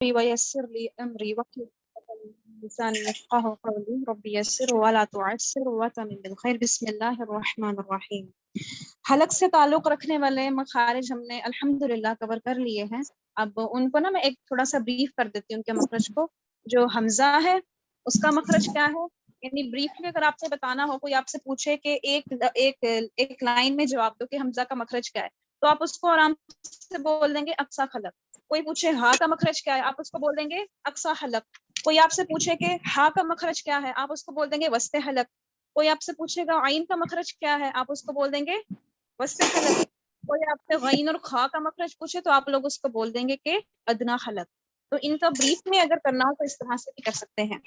ويسر لي أمري واحلل عقدة من لساني يفقهوا قولي رب يسر ولا تعسر وتمم بالخير بسم الله الرحمن الرحیم. حلق سے تعلق رکھنے والے مخارج ہم نے الحمدللہ کور کر لیے ہیں. اب ان کو نا میں ایک تھوڑا سا بریف کر دیتی ہوں ان کے مخرج کو. جو حمزہ ہے اس کا مخرج کیا ہے، یعنی بریفلی اگر آپ سے بتانا ہو، کوئی آپ سے پوچھے کہ ایک لائن میں جواب دو کہ حمزہ کا مخرج کیا ہے، تو آپ اس کو آرام سے بول دیں گے اقصا خلق. کوئی پوچھے ہا کا مخرج کیا ہے، آپ اس کو بول دیں گے اقصا حلق. کوئی آپ سے پوچھے کہ ہا کا مخرج کیا ہے، آپ اس کو بول دیں گے وسط حلق. کوئی آپ سے پوچھے گا عین کا مخرج کیا ہے، آپ اس کو بول دیں گے وسط حلق. کوئی آپ سے غین اور خا کا مخرج پوچھے تو آپ لوگ اس کو بول دیں گے کہ ادنا حلق. تو ان کا بریف میں اگر کرنا ہو تو اس طرح سے بھی کر سکتے ہیں.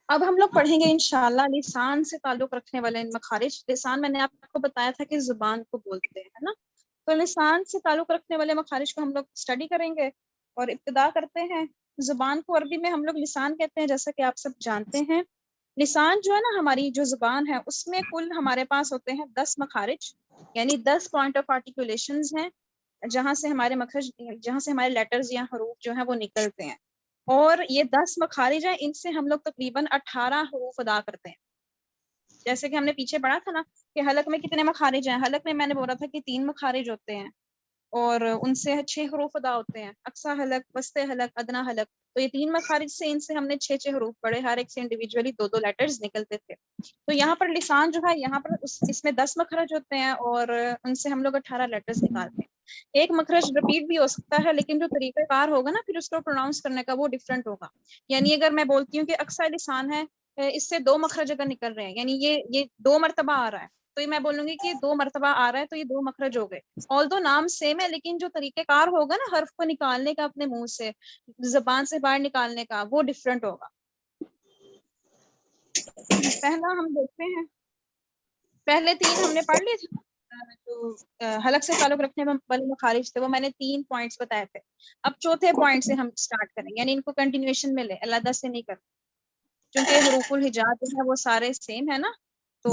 اب ہم لوگ پڑھیں گے انشاءاللہ لسان سے تعلق رکھنے والے ان مخارج. لسان میں نے آپ کو بتایا تھا کہ زبان کو بولتے ہیں نا، تو لسان سے تعلق رکھنے والے مخارج کو ہم لوگ اسٹڈی کریں گے. اور ابتدا کرتے ہیں. زبان کو عربی میں ہم لوگ لسان کہتے ہیں، جیسا کہ آپ سب جانتے ہیں. لسان جو ہے نا، ہماری جو زبان ہے اس میں کل ہمارے پاس ہوتے ہیں 10 مخارج، یعنی 10 پوائنٹ آف آرٹیکولیشنز ہیں، جہاں سے ہمارے مخرج، جہاں سے ہمارے لیٹرز یا حروف جو ہیں وہ نکلتے ہیں. اور یہ 10 مخارج ہیں، ان سے ہم لوگ تقریباً 18 حروف ادا کرتے ہیں. جیسے کہ ہم نے پیچھے پڑھا تھا نا کہ حلق میں کتنے مخارج ہیں. حلق میں نے بولا تھا کہ 3 مخارج ہوتے ہیں اور ان سے 6 حروف ادا ہوتے ہیں، اقصا حلق، وسط حلق، ادنا حلق. تو یہ 3 مخارج سے ان سے ہم نے 6 حروف پڑھے، ہر ایک سے انڈیویجولی 2 لیٹرز نکلتے تھے. تو یہاں پر لسان جو ہے، یہاں پر اس میں 10 مخرج ہوتے ہیں اور ان سے ہم لوگ 18 لیٹرز نکالتے ہیں. ایک مخرج ریپیٹ بھی ہو سکتا ہے، لیکن جو طریقہ کار ہوگا نا پھر اس کو پروناؤنس کرنے کا وہ ڈفرینٹ ہوگا. یعنی اگر میں بولتی ہوں کہ اقصا لسان ہے، اس سے 2 مخرج اگر نکل رہے ہیں، یعنی یہ 2 مرتبہ آ رہا ہے، تو یہ میں بولوں گی کہ یہ 2 مرتبہ آ رہا ہے، تو یہ 2 مخرج ہو گئے. آلدو نام سیم ہے، لیکن جو طریقہ کار ہوگا نا حرف کو نکالنے کا اپنے منہ سے، زبان سے باہر نکالنے کا، وہ ڈفرینٹ ہوگا. پہلا ہم دیکھتے ہیں، پہلے 3 ہم نے پڑھ لیے تھے جو حلق سے تعلق رکھنے والے مخارج تھے، وہ میں نے 3 پوائنٹس بتائے تھے. اب چوتھے پوائنٹ سے ہم سٹارٹ کریں، یعنی ان کو کنٹینیوشن میں لیں، علیحدہ سے نہیں کرتے، کیونکہ حروف الحجا جو ہے وہ سارے سیم ہے نا، تو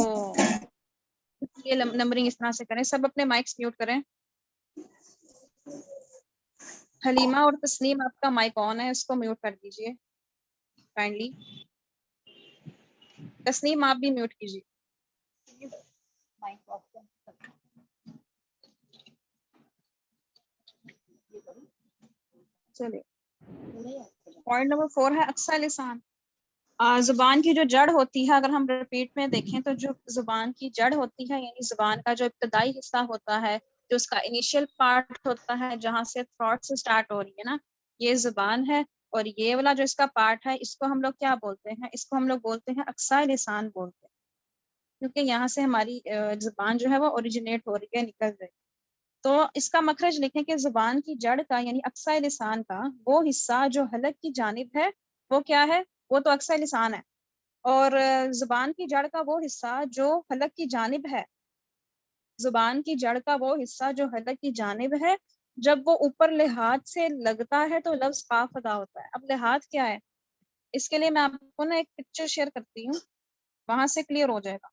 یہ نمبرنگ اس طرح سے کریں. سب اپنے مائکس میوٹ کریں. حلیمہ اور تسنیم آپ کا مائک آن ہے، اس کو میوٹ کر دیجئے کائنڈلی. تسنیم آپ بھی میوٹ کیجیے. چلیے، پوائنٹ نمبر 4 ہے اقصا لسان. زبان کی جو جڑ ہوتی ہے، اگر ہم ریپیٹ میں دیکھیں تو جو زبان کی جڑ ہوتی ہے، یعنی زبان کا جو ابتدائی حصہ ہوتا ہے، جو اس کا انیشیل پارٹ ہوتا ہے، جہاں سے تھروٹ سے سٹارٹ ہو رہی ہے نا، یہ زبان ہے. اور یہ والا جو اس کا پارٹ ہے، اس کو ہم لوگ کیا بولتے ہیں؟ اس کو ہم لوگ بولتے ہیں اقصا لسان بولتے ہیں، کیونکہ یہاں سے ہماری زبان جو ہے وہ اوریجنیٹ ہو رہی ہے، نکل رہی ہے. تو اس کا مخرج لکھیں کہ زبان کی جڑ کا، یعنی اقصا لسان کا وہ حصہ جو حلق کی جانب ہے، وہ کیا ہے؟ وہ تو اقصا لسان ہے. اور زبان کی جڑ کا وہ حصہ جو حلق کی جانب ہے، زبان کی جڑ کا وہ حصہ جو حلق کی جانب ہے، جب وہ اوپر لحاظ سے لگتا ہے تو لفظ قاف ادا ہوتا ہے. اب لحاظ کیا ہے؟ اس کے لیے میں آپ کو نا ایک پکچر شیئر کرتی ہوں، وہاں سے کلیئر ہو جائے گا.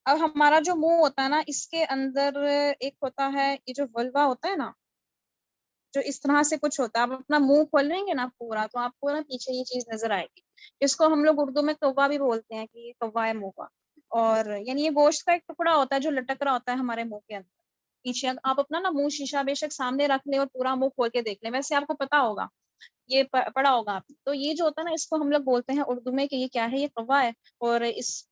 اب ہمارا جو منہ ہوتا ہے نا، اس کے اندر ایک ہوتا ہے، یہ جو ولوا ہوتا ہے نا، جو اس طرح سے کچھ ہوتا ہے. آپ اپنا منہ کھول لیں گے نا پورا، تو آپ کو نا پیچھے یہ چیز نظر آئے گی. اس کو ہم لوگ اردو میں کوا بھی بولتے ہیں، کہ یہ کوا ہے منہ کا. اور یعنی یہ گوشت کا ایک ٹکڑا ہوتا ہے جو لٹک رہا ہوتا ہے ہمارے منہ کے اندر پیچھے. آپ اپنا نا منہ شیشہ بے شک سامنے رکھ لیں اور پورا منہ کھول کے دیکھ لیں، ویسے آپ کو پتا ہوگا، یہ پڑھا ہوگا آپ. تو یہ جو ہوتا ہے نا، اس کو ہم لوگ بولتے ہیں اردو میں کہ یہ کیا ہے؟ یہ کوا ہے. اور اس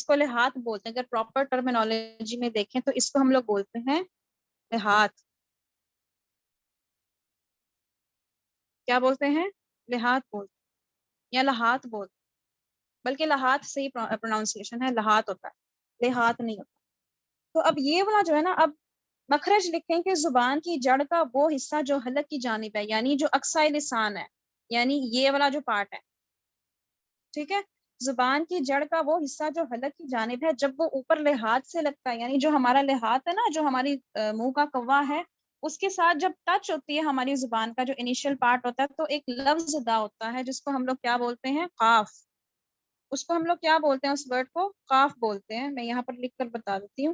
کو لحاظ بولتے ہیں. اگر پراپر ٹرمینالوجی میں دیکھیں تو اس کو ہم لوگ بولتے ہیں لحاظ. کیا بولتے ہیں؟ لحاظ بولتے ہیں، یا لحاظ بولتے ہیں، بلکہ لحاظ صحیح پروناؤنسیشن ہے، لحاظ ہوتا ہے، لحاظ نہیں ہوتا. تو اب یہ والا جو ہے نا، اب مخرج لکھیں کہ زبان کی جڑ کا وہ حصہ جو حلق کی جانب ہے، یعنی جو اقصا لسان ہے، یعنی یہ والا جو پارٹ ہے، ٹھیک ہے. زبان کی جڑ کا وہ حصہ جو حلق کی جانب ہے، جب وہ اوپر لحاظ سے لگتا ہے، یعنی جو ہمارا لحاظ ہے نا، جو ہماری منہ کا کوا ہے، اس کے ساتھ جب ٹچ ہوتی ہے ہماری زبان کا جو انیشیل پارٹ ہوتا ہے، تو ایک لفظ ادا ہوتا ہے جس کو ہم لوگ کیا بولتے ہیں؟ قاف. اس کو ہم لوگ کیا بولتے ہیں؟ اس ورڈ کو قاف بولتے ہیں. میں یہاں پر لکھ کر بتا دیتی ہوں.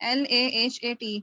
LAHAT,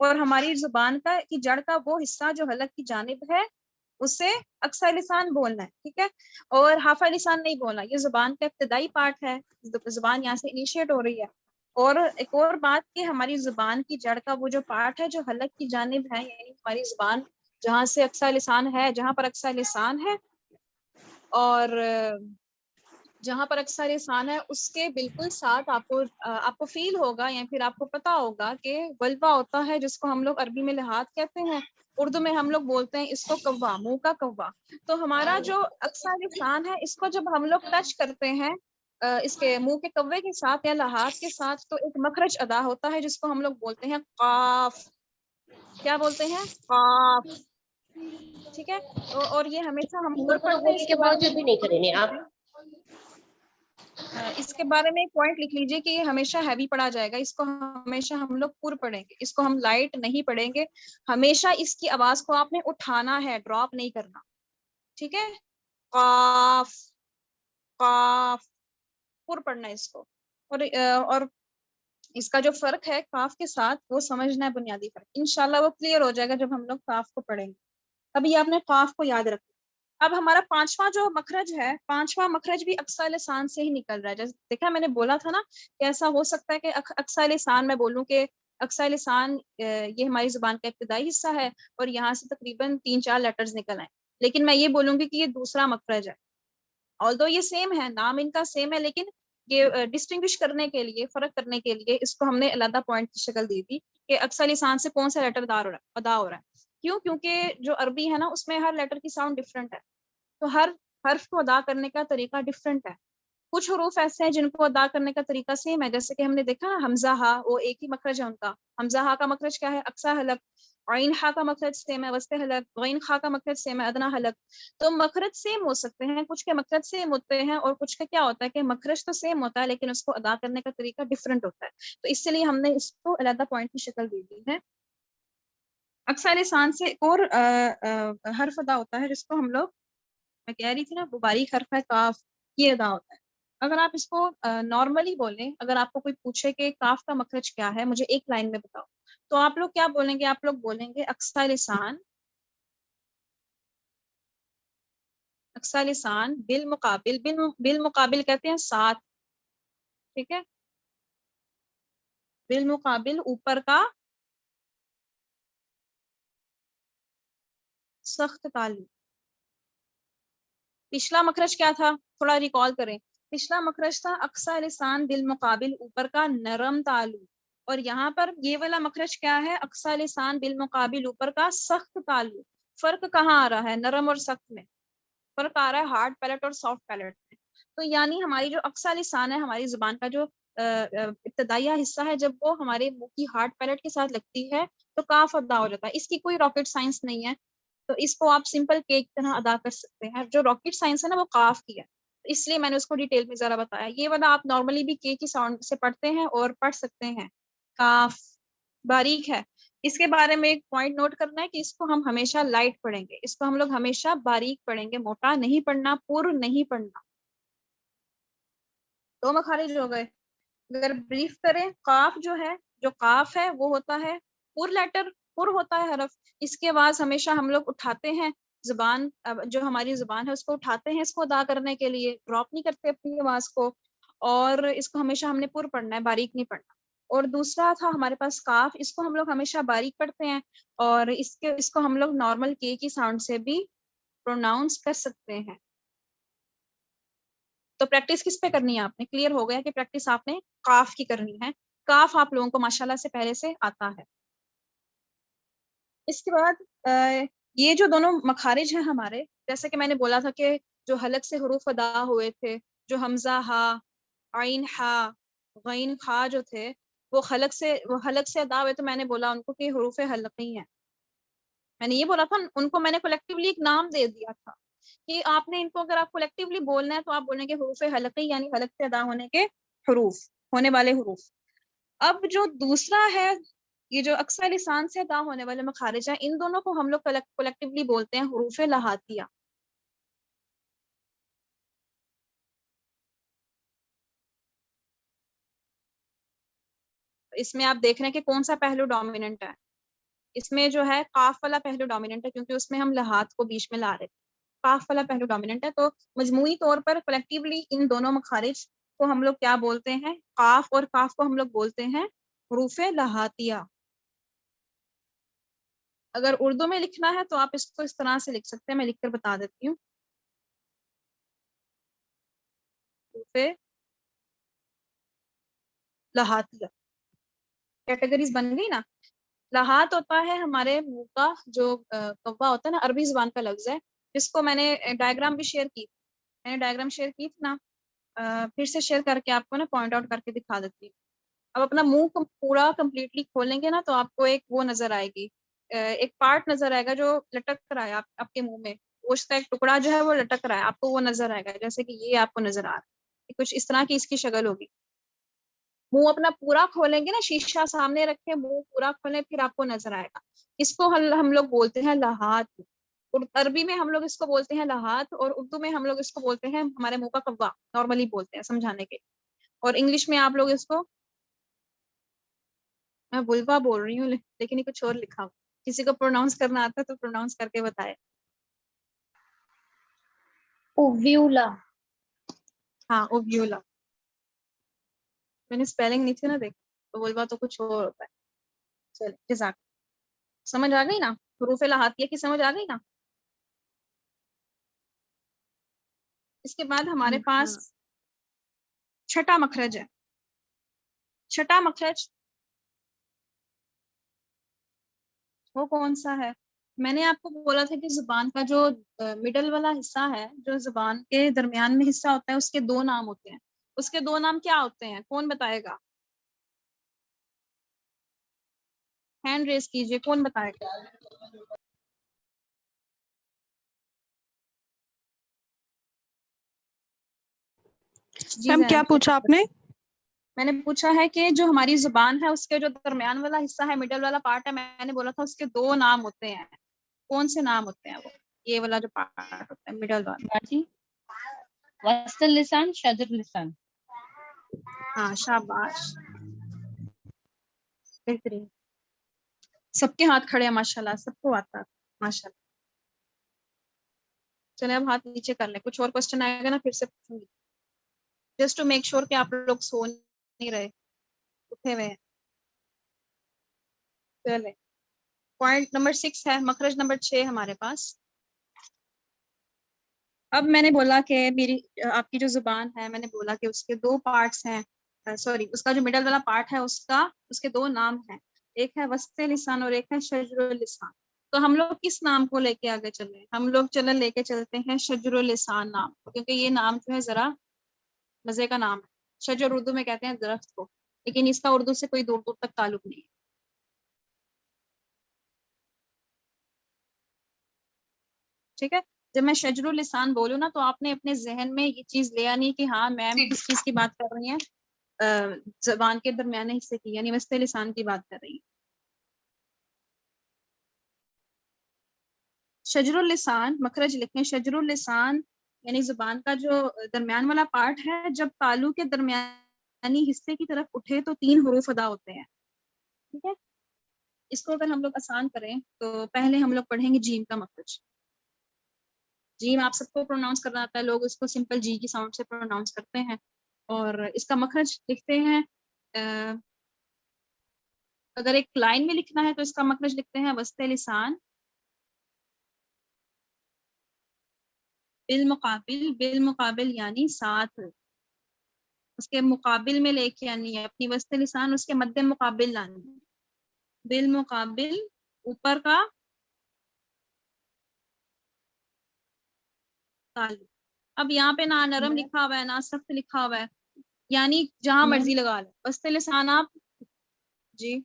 اور ہماری زبان کا کی جڑ کا وہ حصہ جو حلق کی جانب ہے اسے اقصی لسان بولنا ہے، ٹھیک ہے، اور حافظ لسان نہیں بولنا. یہ زبان کا ابتدائی پارٹ ہے، زبان یہاں سے انیشیٹ ہو رہی ہے. اور ایک اور بات کہ ہماری زبان کی جڑ کا وہ جو پارٹ ہے جو حلق کی جانب ہے، یعنی ہماری زبان جہاں سے اقصی لسان ہے، جہاں پر اقصی لسان ہے اور جہاں پر اقصی لسان ہے اس کے بالکل ساتھ آپ کو فیل ہوگا یا پھر آپ کو پتا ہوگا کہ ولوا ہوتا ہے جس کو ہم لوگ عربی میں لحاظ کہتے ہیں، اردو میں ہم لوگ بولتے ہیں اس کو کوا، منہ کا کوا. تو ہمارا جو اقصی لسان ہے اس کو جب ہم لوگ ٹچ کرتے ہیں اس کے منہ کے کوے کے ساتھ یا لحاظ کے ساتھ تو ایک مخرج ادا ہوتا ہے جس کو ہم لوگ بولتے ہیں قاف. کیا بولتے ہیں؟ قاف. ٹھیک ہے، اور یہ ہمیشہ ہم پر پڑھتے ہیں. اس کے بارے میں آپ اس کے بارے میں ایک پوائنٹ لکھ لیجئے کہ یہ ہمیشہ ہیوی پڑھا جائے گا. اس کو ہمیشہ ہم لوگ پر پڑھیں گے، اس کو ہم لائٹ نہیں پڑھیں گے. ہمیشہ اس کی آواز کو آپ نے اٹھانا ہے، ڈراپ نہیں کرنا. ٹھیک ہے، قاف قاف پر پڑھنا ہے اس کو. اور اس کا جو فرق ہے کاف کے ساتھ وہ سمجھنا ہے، بنیادی فرق. انشاءاللہ وہ کلیئر ہو جائے گا جب ہم لوگ کاف کو پڑھیں گے. ابھی آپ نے کاف کو یاد رکھنا. اب ہمارا پانچواں جو مخرج ہے، پانچواں مخرج بھی اقصی لسان سے ہی نکل رہا ہے. جیسے دیکھا میں نے بولا تھا نا کہ ایسا ہو سکتا ہے کہ اقصی لسان میں بولوں کہ اقصی لسان یہ ہماری زبان کا ابتدائی حصہ ہے اور یہاں سے تقریباً 3-4 لیٹرز نکل آئیں، لیکن میں یہ بولوں گی کہ یہ دوسرا مخرج ہے. آلدو یہ سیم ہے، نام ان کا سیم ہے، لیکن یہ ڈسٹنگوش کرنے کے لیے، فرق کرنے کے لیے اس کو ہم نے علیحدہ پوائنٹ کی شکل دی تھی کہ اقصی لسان سے کون سا لیٹر ادا ہو رہا ہے. کیوں؟ کیونکہ جو عربی ہے نا اس میں ہر لیٹر کی ساؤنڈ ڈفرینٹ ہے، تو ہر حرف کو ادا کرنے کا طریقہ ڈفرینٹ ہے. کچھ حروف ایسے ہیں جن کو ادا کرنے کا طریقہ سیم ہے، جیسے کہ ہم نے دیکھا حمزہ ہا، وہ ایک ہی مخرج ہے ان کا. حمزہ ہا کا مخرج کیا ہے؟ اقصی حلق. عین ہا کا مخرج سیم ہے، وسط حلق. غین خا کا مخرج سیم ہے، ادنا حلق. تو مخرج سیم ہو سکتے ہیں، کچھ کے مخرج سیم ہوتے ہیں اور کچھ کا کیا ہوتا ہے کہ مخرج تو سیم ہوتا ہے لیکن اس کو ادا کرنے کا طریقہ ڈفرینٹ ہوتا ہے. تو اس لیے ہم نے اس کو علیحدہ پوائنٹ کی شکل دی دی ہے. اقصی لسان سے ایک اور حرف ادا ہوتا ہے جس کو ہم لوگ، میں کہہ رہی تھی نا وہ باریک حرف ہے کاف، یہ ادا ہوتا ہے. اگر آپ اس کو نارملی بولیں، اگر آپ کو کوئی پوچھے کہ کاف کا مخرج کیا ہے، مجھے ایک لائن میں بتاؤ، تو آپ لوگ کیا بولیں گے؟ آپ لوگ بولیں گے اقصی لسان، اقصی لسان بالمقابل، بالمقابل کہتے ہیں ساتھ، ٹھیک ہے، بالمقابل اوپر کا سخت تالو. پچھلا مخرج کیا تھا؟ تھوڑا ریکال کریں. پچھلا مخرج تھا اقصی لسان بالمقابل اوپر کا نرم تالو، اور یہاں پر یہ والا مخرج کیا ہے؟ اقصی لسان بالمقابل اوپر کا سخت تالو. فرق کہاں آ رہا ہے نرم اور سخت میں؟ فرق آ رہا ہے ہارڈ پیلٹ اور سافٹ پیلٹ میں. تو یعنی ہماری جو اقصی لسان ہے، ہماری زبان کا جو ابتدائیہ حصہ ہے، جب وہ ہمارے منہ کی ہارڈ پیلٹ کے ساتھ لگتی ہے تو کاف ادا ہو جاتا ہے. اس کی کوئی راکٹ سائنس نہیں ہے، تو اس کو آپ سمپل کے کی طرح ادا کر سکتے ہیں. جو راکٹ سائنس ہے نا وہ کاف کی ہے، اس لیے میں نے اس کو ڈیٹیل میں ذرا بتایا. یہ والا آپ نارملی بھی کے کی ساؤنڈ سے پڑھتے ہیں اور پڑھ سکتے ہیں. کاف باریک ہے. اس کے بارے میں ایک پوائنٹ نوٹ کرنا ہے کہ اس کو ہم ہمیشہ لائٹ پڑھیں گے، اس کو ہم لوگ ہمیشہ باریک پڑھیں گے، موٹا نہیں پڑھنا، پر نہیں پڑھنا. دو مخارج ہو گئے. اگر بریف کریں، قاف جو ہے، جو قاف ہے وہ ہوتا ہے پر لیٹر، پر ہوتا ہے حرف. اس کی آواز ہمیشہ ہم لوگ اٹھاتے ہیں، زبان جو ہماری زبان ہے اس کو اٹھاتے ہیں اس کو ادا کرنے کے لیے، ڈراپ نہیں کرتے اپنی آواز کو، اور اس کو ہمیشہ ہم نے پر پڑھنا ہے، باریک نہیں پڑھنا. اور دوسرا تھا ہمارے پاس کاف، اس کو ہم لوگ ہمیشہ باریک پڑھتے ہیں اور اس کو ہم لوگ نارمل کے کی ساؤنڈ سے بھی پروناؤنس کر سکتے ہیں. تو پریکٹس کس پہ کرنی ہے آپ نے؟ کلیئر ہو گیا کہ پریکٹس آپ نے کاف کی کرنی ہے. کاف آپ لوگوں کو ماشاءاللہ سے پہلے سے آتا ہے. اس کے بعد یہ جو دونوں مخارج ہیں ہمارے، جیسے کہ میں نے بولا تھا کہ جو حلق سے حروف ادا ہوئے تھے، جو حمزہ ہا، عین ہا، غین خا جو تھے وہ حلق سے ادا ہوئے، تو میں نے بولا ان کو کہ حروف حلقی ہیں. میں نے یہ بولا تھا ان کو، میں نے کولیکٹیولی ایک نام دے دیا تھا کہ آپ نے ان کو اگر آپ کولیکٹیولی بولنا ہے تو آپ بولیں گے حروف حلقی، یعنی حلق سے ادا ہونے کے حروف، ہونے والے حروف. اب جو دوسرا ہے، یہ جو اقصی لسان سے ادا ہونے والے مخارج ہیں، ان دونوں کو ہم لوگ کولیکٹیولی بولتے ہیں حروف لہاتیہ. اس میں آپ دیکھ رہے ہیں کہ کون سا پہلو ڈومیننٹ ہے. اس میں جو ہے قاف والا پہلو ڈومیننٹ ہے کیونکہ اس میں ہم لحاظ کو بیچ میں لا رہے ہیں. قاف والا پہلو ڈومیننٹ ہے. تو مجموعی طور پر کلیکٹیولی ان دونوں مخارج کو ہم لوگ کیا بولتے ہیں؟ قاف اور کاف کو ہم لوگ بولتے ہیں حروف لہاتیہ. اگر اردو میں لکھنا ہے تو آپ اس کو اس طرح سے لکھ سکتے ہیں. میں لکھ کر بتا دیتی ہوں. حروف لہاتیہ کیٹیگریز بن گئی نا. لہات ہوتا ہے ہمارے منہ کا جو کوا ہوتا ہے نا، عربی زبان کا لفظ ہے، جس کو میں نے ڈائیگرام بھی شیئر کی. میں نے ڈائیگرام شیئر کی تھی نا، پھر سے شیئر کر کے آپ کو نا پوائنٹ آؤٹ کر کے دکھا دیتی ہوں. اب اپنا منہ پورا کمپلیٹلی کھولیں گے نا تو آپ کو ایک وہ نظر آئے گی، ایک پارٹ نظر آئے گا جو لٹک رہا ہے آپ کے منہ میں. گوشت کا ایک ٹکڑا جو ہے وہ لٹک رہا ہے، آپ کو وہ نظر آئے گا جیسے کہ یہ آپ کو نظر آ رہا ہے. کچھ اس طرح کی اس کی شکل ہوگی. منہ اپنا پورا کھولیں گے نا، شیشہ سامنے رکھے منہ پورا کھولیں، پھر آپ کو نظر آئے گا. اس کو ہم لوگ بولتے ہیں لہات. عربی میں ہم لوگ اس کو بولتے ہیں لہات، اور اردو میں ہم لوگ اس کو بولتے ہیں ہمارے منہ کا کوا، نارملی بولتے ہیں سمجھانے کے. اور انگلش میں آپ لوگ اس کو، میں بلوا بول رہی ہوں لیکن یہ کچھ اور لکھا ہو. کسی کو پروناؤنس کرنا آتا ہے تو پروناؤنس کر کے بتائے. اوویولا. ہاں اوویولا. میں نے اسپیلنگ نیچے نہ دیکھا تو بلوا تو کچھ اور ہوتا ہے. چلے جزاک. سمجھ آ گئی نا حروف لہاتیہ کی؟ سمجھ آ گئی نا. اس کے بعد ہمارے پاس چھٹا مخرج ہے. چھٹا مخرج وہ کون سا ہے؟ میں نے آپ کو بولا تھا کہ زبان کا جو مڈل والا حصہ ہے، جو زبان کے درمیان میں حصہ ہوتا ہے، اس کے دو نام ہوتے ہیں. اس کے دو نام کیا ہوتے ہیں؟ کون بتائے گا؟ ہینڈ ریز کیجئے، کون بتائے گا؟ جی میم کیا زینب، پوچھا آپ نے؟ میں نے پوچھا ہے کہ جو ہماری زبان ہے اس کے جو درمیان والا حصہ ہے، مڈل والا پارٹ ہے، میں نے بولا تھا اس کے دو نام ہوتے ہیں. کون سے نام ہوتے ہیں وہ؟ یہ والا جو پارٹ ہوتا ہے مڈل والا. جی، وسط اللسان، شجر اللسان. ہاں شاباش، بہترین. سب کے ہاتھ کھڑے ہیں ماشاءاللہ، سب کو آتا ہے ماشاءاللہ. چلے اب ہاتھ نیچے کر لیں. کچھ اور کوشچن آئے گا نا پھر سے پوچھوں گی، جسٹ ٹو میک شور کہ آپ لوگ سو نہیں رہے، اٹھے ہوئے ہیں. چلے پوائنٹ نمبر 6 ہے، مخرج نمبر 6 ہمارے پاس. اب میں نے بولا کہ میری آپ کی جو زبان ہے، میں نے بولا کہ اس کے دو پارٹس ہیں. سوری، اس کا جو مڈل والا پارٹ ہے اس کے دو نام ہیں. ایک ہے وسط لسان اور ایک ہے شجر اللسان. تو ہم لوگ کس نام کو لے کے آگے چلیں؟ ہم لوگ لے کے چلتے ہیں شجر اللسان نام، کیونکہ یہ نام جو ہے ذرا مزے کا نام ہے. شجر اردو میں کہتے ہیں درخت کو، لیکن اس کا اردو سے کوئی دور دور تک تعلق نہیں ہے. ٹھیک ہے. جب میں شجر اللسان بولوں نا تو آپ نے اپنے ذہن میں یہ چیز لے آنی کہ ہاں میم کس چیز کی بات کر رہی ہیں؟ زبان کے درمیانے حصے کی، یعنی وسط لسان کی بات کر رہی ہیں. شجر اللسان مخرج لکھیں. شجر اللسان یعنی زبان کا جو درمیان والا پارٹ ہے، جب تالو کے درمیانی حصے کی طرف اٹھے تو 3 حروف ادا ہوتے ہیں. ٹھیک ہے. اس کو اگر ہم لوگ آسان کریں تو پہلے ہم لوگ پڑھیں گے جیم کا مخرج. جیم آپ سب کو پروناؤنس کرنا آتا ہے، لوگ اس کو سمپل جی کی ساؤنڈ سے پروناؤنس کرتے ہیں. اور اس کا مخرج لکھتے ہیں، اگر ایک لائن میں لکھنا ہے تو اس کا مخرج لکھتے ہیں وسط لسان بالمقابل یعنی ساتھ، اس کے مقابل میں لے کے آنی ہے اپنی وسط لسان، اس کے مد مقابل لانی ہے. بالمقابل اوپر کا تعلق. اب یہاں پہ نہ نرم لکھا ہوا ہے نہ سخت لکھا ہوا ہے، یعنی جہاں مرضی لگا لیں وسط لسان آپ. جی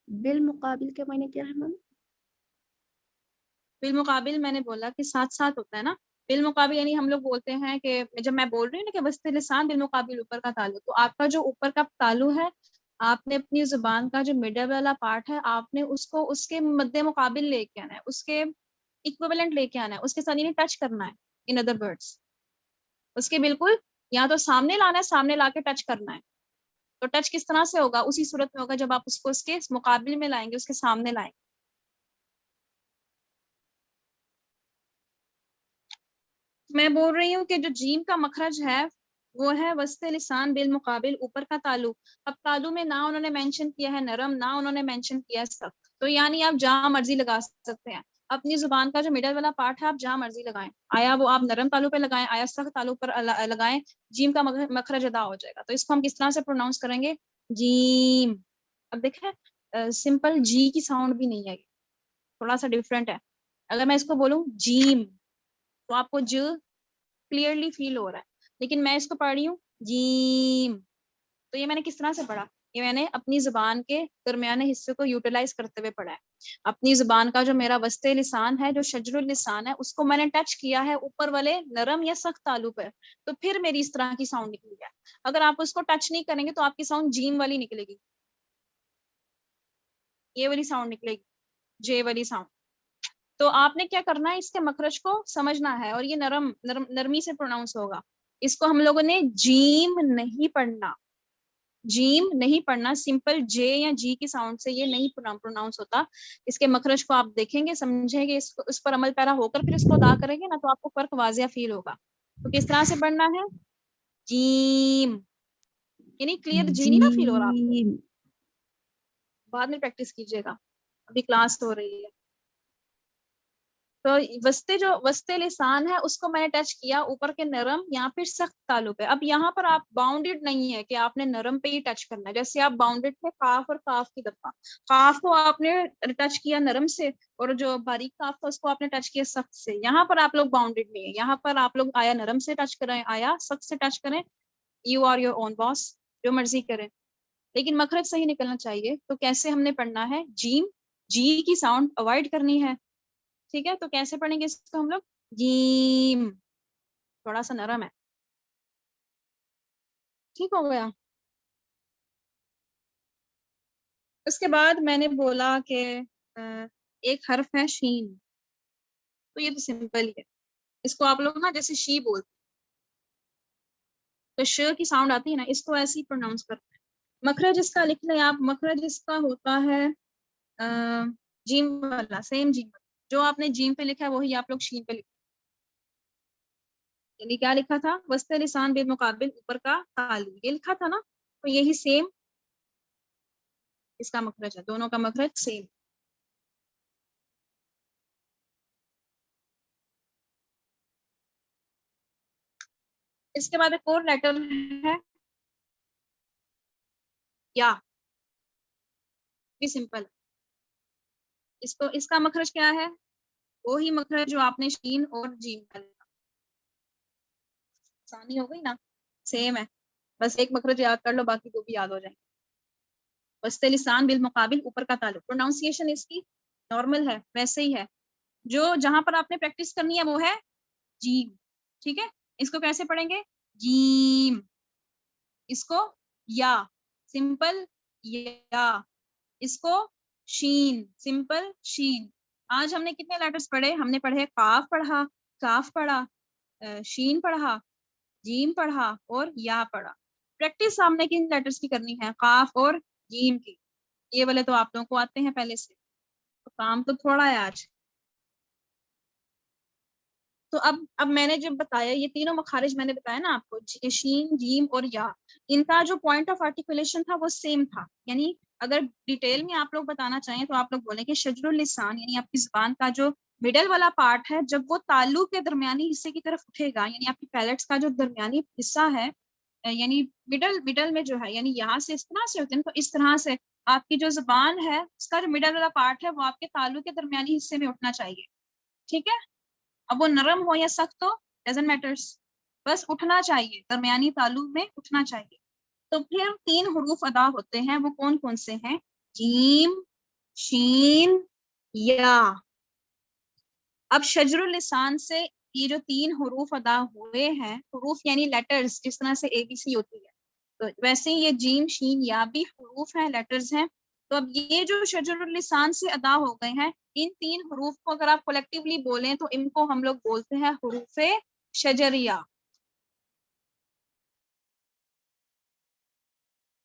بالمقابل کے معنی کیا ہے میم؟ بالمقابل میں نے بولا کہ ساتھ ساتھ ہوتا ہے نا. بالمقابل یعنی ہم لوگ بولتے ہیں کہ جب میں بول رہی ہوں نا کہ وسط لسان بالمقابل اوپر کا تالو، تو آپ کا جو اوپر کا تالو ہے، آپ نے اپنی زبان کا جو مڈل والا پارٹ ہے، آپ نے اس کو اس کے مد مقابل لے کے آنا ہے، اس کے ایکویولنٹ لے کے آنا ہے، اس کے ساتھ یعنی ٹچ کرنا ہے. ان ادر ورڈس اس کے بالکل یا تو سامنے لانا ہے، سامنے لا کے ٹچ کرنا ہے. تو ٹچ کس طرح سے ہوگا؟ اسی صورت میں ہوگا جب آپ اس کو اس کے مقابل میں لائیں گے، اس کے سامنے لائیں گے. میں بول رہی ہوں کہ جو جیم کا مخرج ہے وہ ہے وسط لسان بالمقابل، اوپر کا تالو. اب تالو میں نہ انہوں نے مینشن کیا ہے نرم، نہ انہوں نے مینشن کیا ہے سخت، تو یعنی آپ جہاں مرضی لگا سکتے ہیں. اپنی زبان کا جو مڈل والا پارٹ ہے آپ جہاں مرضی لگائیں، آیا وہ آپ نرم تالو پہ لگائیں، آیا سخت تالو پر لگائیں، جیم کا مخرج ادا ہو جائے گا. تو اس کو ہم کس طرح سے پروناؤنس کریں گے؟ جیم. اب دیکھیں سمپل جی کی ساؤنڈ بھی نہیں ہے، تھوڑا سا ڈفرینٹ ہے. اگر میں اس کو بولوں جیم تو آپ کو ج کلیئرلی فیل ہو رہا ہے، لیکن میں اس کو پڑھ رہی ہوں جیم. تو یہ میں نے کس طرح سے پڑھا؟ یہ میں نے اپنی زبان کے درمیانے حصے کو یوٹیلائز کرتے ہوئے پڑھا ہے. اپنی زبان کا جو میرا وسط لسان ہے، جو شجر اللسان ہے، اس کو میں نے ٹچ کیا ہے اوپر والے نرم یا سخت تالو پر، تو پھر میری اس طرح کی ساؤنڈ نکلی ہے. اگر آپ اس کو ٹچ نہیں کریں گے تو آپ کی ساؤنڈ جیم والی نکلے گی، یہ والی ساؤنڈ نکلے گی، جے والی ساؤنڈ. تو آپ نے کیا کرنا ہے؟ اس کے مخرج کو سمجھنا ہے، اور یہ نرمی سے پروناؤنس ہوگا. اس کو ہم لوگوں نے جیم نہیں پڑھنا، جیم نہیں پڑھنا. سمپل جے یا جی کی ساؤنڈ سے یہ نہیں پروناؤنس ہوتا. اس کے مخرج کو آپ دیکھیں گے، سمجھیں گے، اس پر عمل پیرا ہو کر پھر اس کو ادا کریں گے نا، تو آپ کو فرق واضح فیل ہوگا. تو کس طرح سے پڑھنا ہے؟ جیم. یعنی کلیئر جی نہیں نا فیل ہو رہا آپ کو؟ جیم. بعد میں پریکٹس کیجیے گا، ابھی کلاس ہو رہی ہے. تو وسط لسان ہے اس کو میں نے ٹچ کیا اوپر کے نرم یا پھر سخت تالو پہ. اب یہاں پر آپ باؤنڈیڈ نہیں ہے کہ آپ نے نرم پہ ہی ٹچ کرنا ہے. جیسے آپ باؤنڈیڈ تھے قاف اور کاف کی دفعہ، قاف کو آپ نے ٹچ کیا نرم سے، اور جو باریک قاف تھا اس کو آپ نے ٹچ کیا سخت سے. یہاں پر آپ لوگ باؤنڈیڈ نہیں ہے، یہاں پر آپ لوگ آیا نرم سے ٹچ کریں، آیا سخت سے ٹچ کریں. یو آر یور اون باس، جو مرضی کریں، لیکن مخرج صحیح نکلنا چاہیے. تو کیسے ہم نے پڑھنا ہے؟ جیم، جی کی ساؤنڈ اوائڈ کرنی ہے. ٹھیک ہے، تو کیسے پڑھیں گے اس کو ہم لوگ؟ جیم. تھوڑا سا نرم ہے. ٹھیک ہو گیا. اس کے بعد میں نے بولا کہ ایک حرف ہے شین. تو یہ تو سمپل ہی ہے، اس کو آپ لوگ نا جیسے شی بولتے تو ش کی ساؤنڈ آتی ہے نا، اس کو ایسے ہی پروناؤنس کرتے ہیں. مخرج اس کا لکھ لیں آپ. مخرج اس کا ہوتا ہے جیم والا، سیم جیم والا. جو آپ نے جیم پہ لکھا ہے وہی آپ لوگ شین پہ لکھیں. یعنی کیا لکھا تھا؟ وسط لسان بالمقابل اوپر کا تالو، یہ لکھا تھا نا. تو یہی سیم اس کا مخرج ہے، دونوں کا مخرج سیم. اس کے بعد ایک اور لیٹر ہے یا، بھی سمپل. اس کا مخرج کیا ہے؟ وہی مخرج جو آپ نے شین اور جیم کا لکھا. آسانی ہو گئی نا، سیم ہے، بس ایک مخرج یاد کر لو، باقی دو بھی یاد ہو جائیں. وسط لسان بالمقابل اوپر کا تعلق. پروناؤنسیشن اس کی نارمل ہے، ویسے ہی ہے. جو جہاں پر آپ نے پریکٹس کرنی ہے وہ ہے جیم. ٹھیک ہے، اس کو کیسے پڑھیں گے؟ جیم. اس کو یا، سمپل یا. اس کو شین، سمپل شین. آج ہم نے کتنے لیٹرز پڑھے؟ ہم نے پڑھے قاف پڑھا، کاف پڑھا، شین پڑھا، جیم پڑھا اور یا پڑھا. پریکٹس ہم نے کن لیٹرز کی کرنی ہے؟ قاف اور جیم کی. یہ والے تو آپ لوگوں کو آتے ہیں پہلے سے، تو کام تو تھوڑا ہے آج. تو اب میں نے جب بتایا یہ تینوں مخارج میں نے بتایا نا آپ کو، شین، جیم اور یا، ان کا جو پوائنٹ آف آرٹیکولیشن تھا وہ سیم تھا. یعنی اگر ڈیٹیل میں آپ لوگ بتانا چاہیں تو آپ لوگ بولیں کہ شجر اللسان یعنی آپ کی زبان کا جو مڈل والا پارٹ ہے، جب وہ تالو کے درمیانی حصے کی طرف اٹھے گا، یعنی آپ کی پیلٹس کا جو درمیانی حصہ ہے، یعنی مڈل میں جو ہے، یعنی یہاں سے اس طرح سے ہوتے ہیں، تو اس طرح سے آپ کی جو زبان ہے اس کا جو مڈل والا پارٹ ہے وہ آپ کے تالو کے درمیانی حصے میں اٹھنا چاہیے. ٹھیک ہے، اب وہ نرم ہو یا سخت ہو ڈزنٹ میٹرز، بس اٹھنا چاہیے، درمیانی تالو میں اٹھنا چاہیے. تو پھر 3 حروف ادا ہوتے ہیں، وہ کون کون سے ہیں؟ جیم، شین، یا. اب شجر اللسان سے یہ جو 3 حروف ادا ہوئے ہیں، حروف یعنی لیٹرز، جس طرح سے اے بی سی ہوتی ہے، تو ویسے ہی یہ جیم، شین، یا بھی حروف ہیں، لیٹرز ہیں. تو اب یہ جو شجر اللسان سے ادا ہو گئے ہیں، ان 3 حروف کو اگر آپ کلیکٹیولی بولیں تو ان کو ہم لوگ بولتے ہیں حروف شجریہ.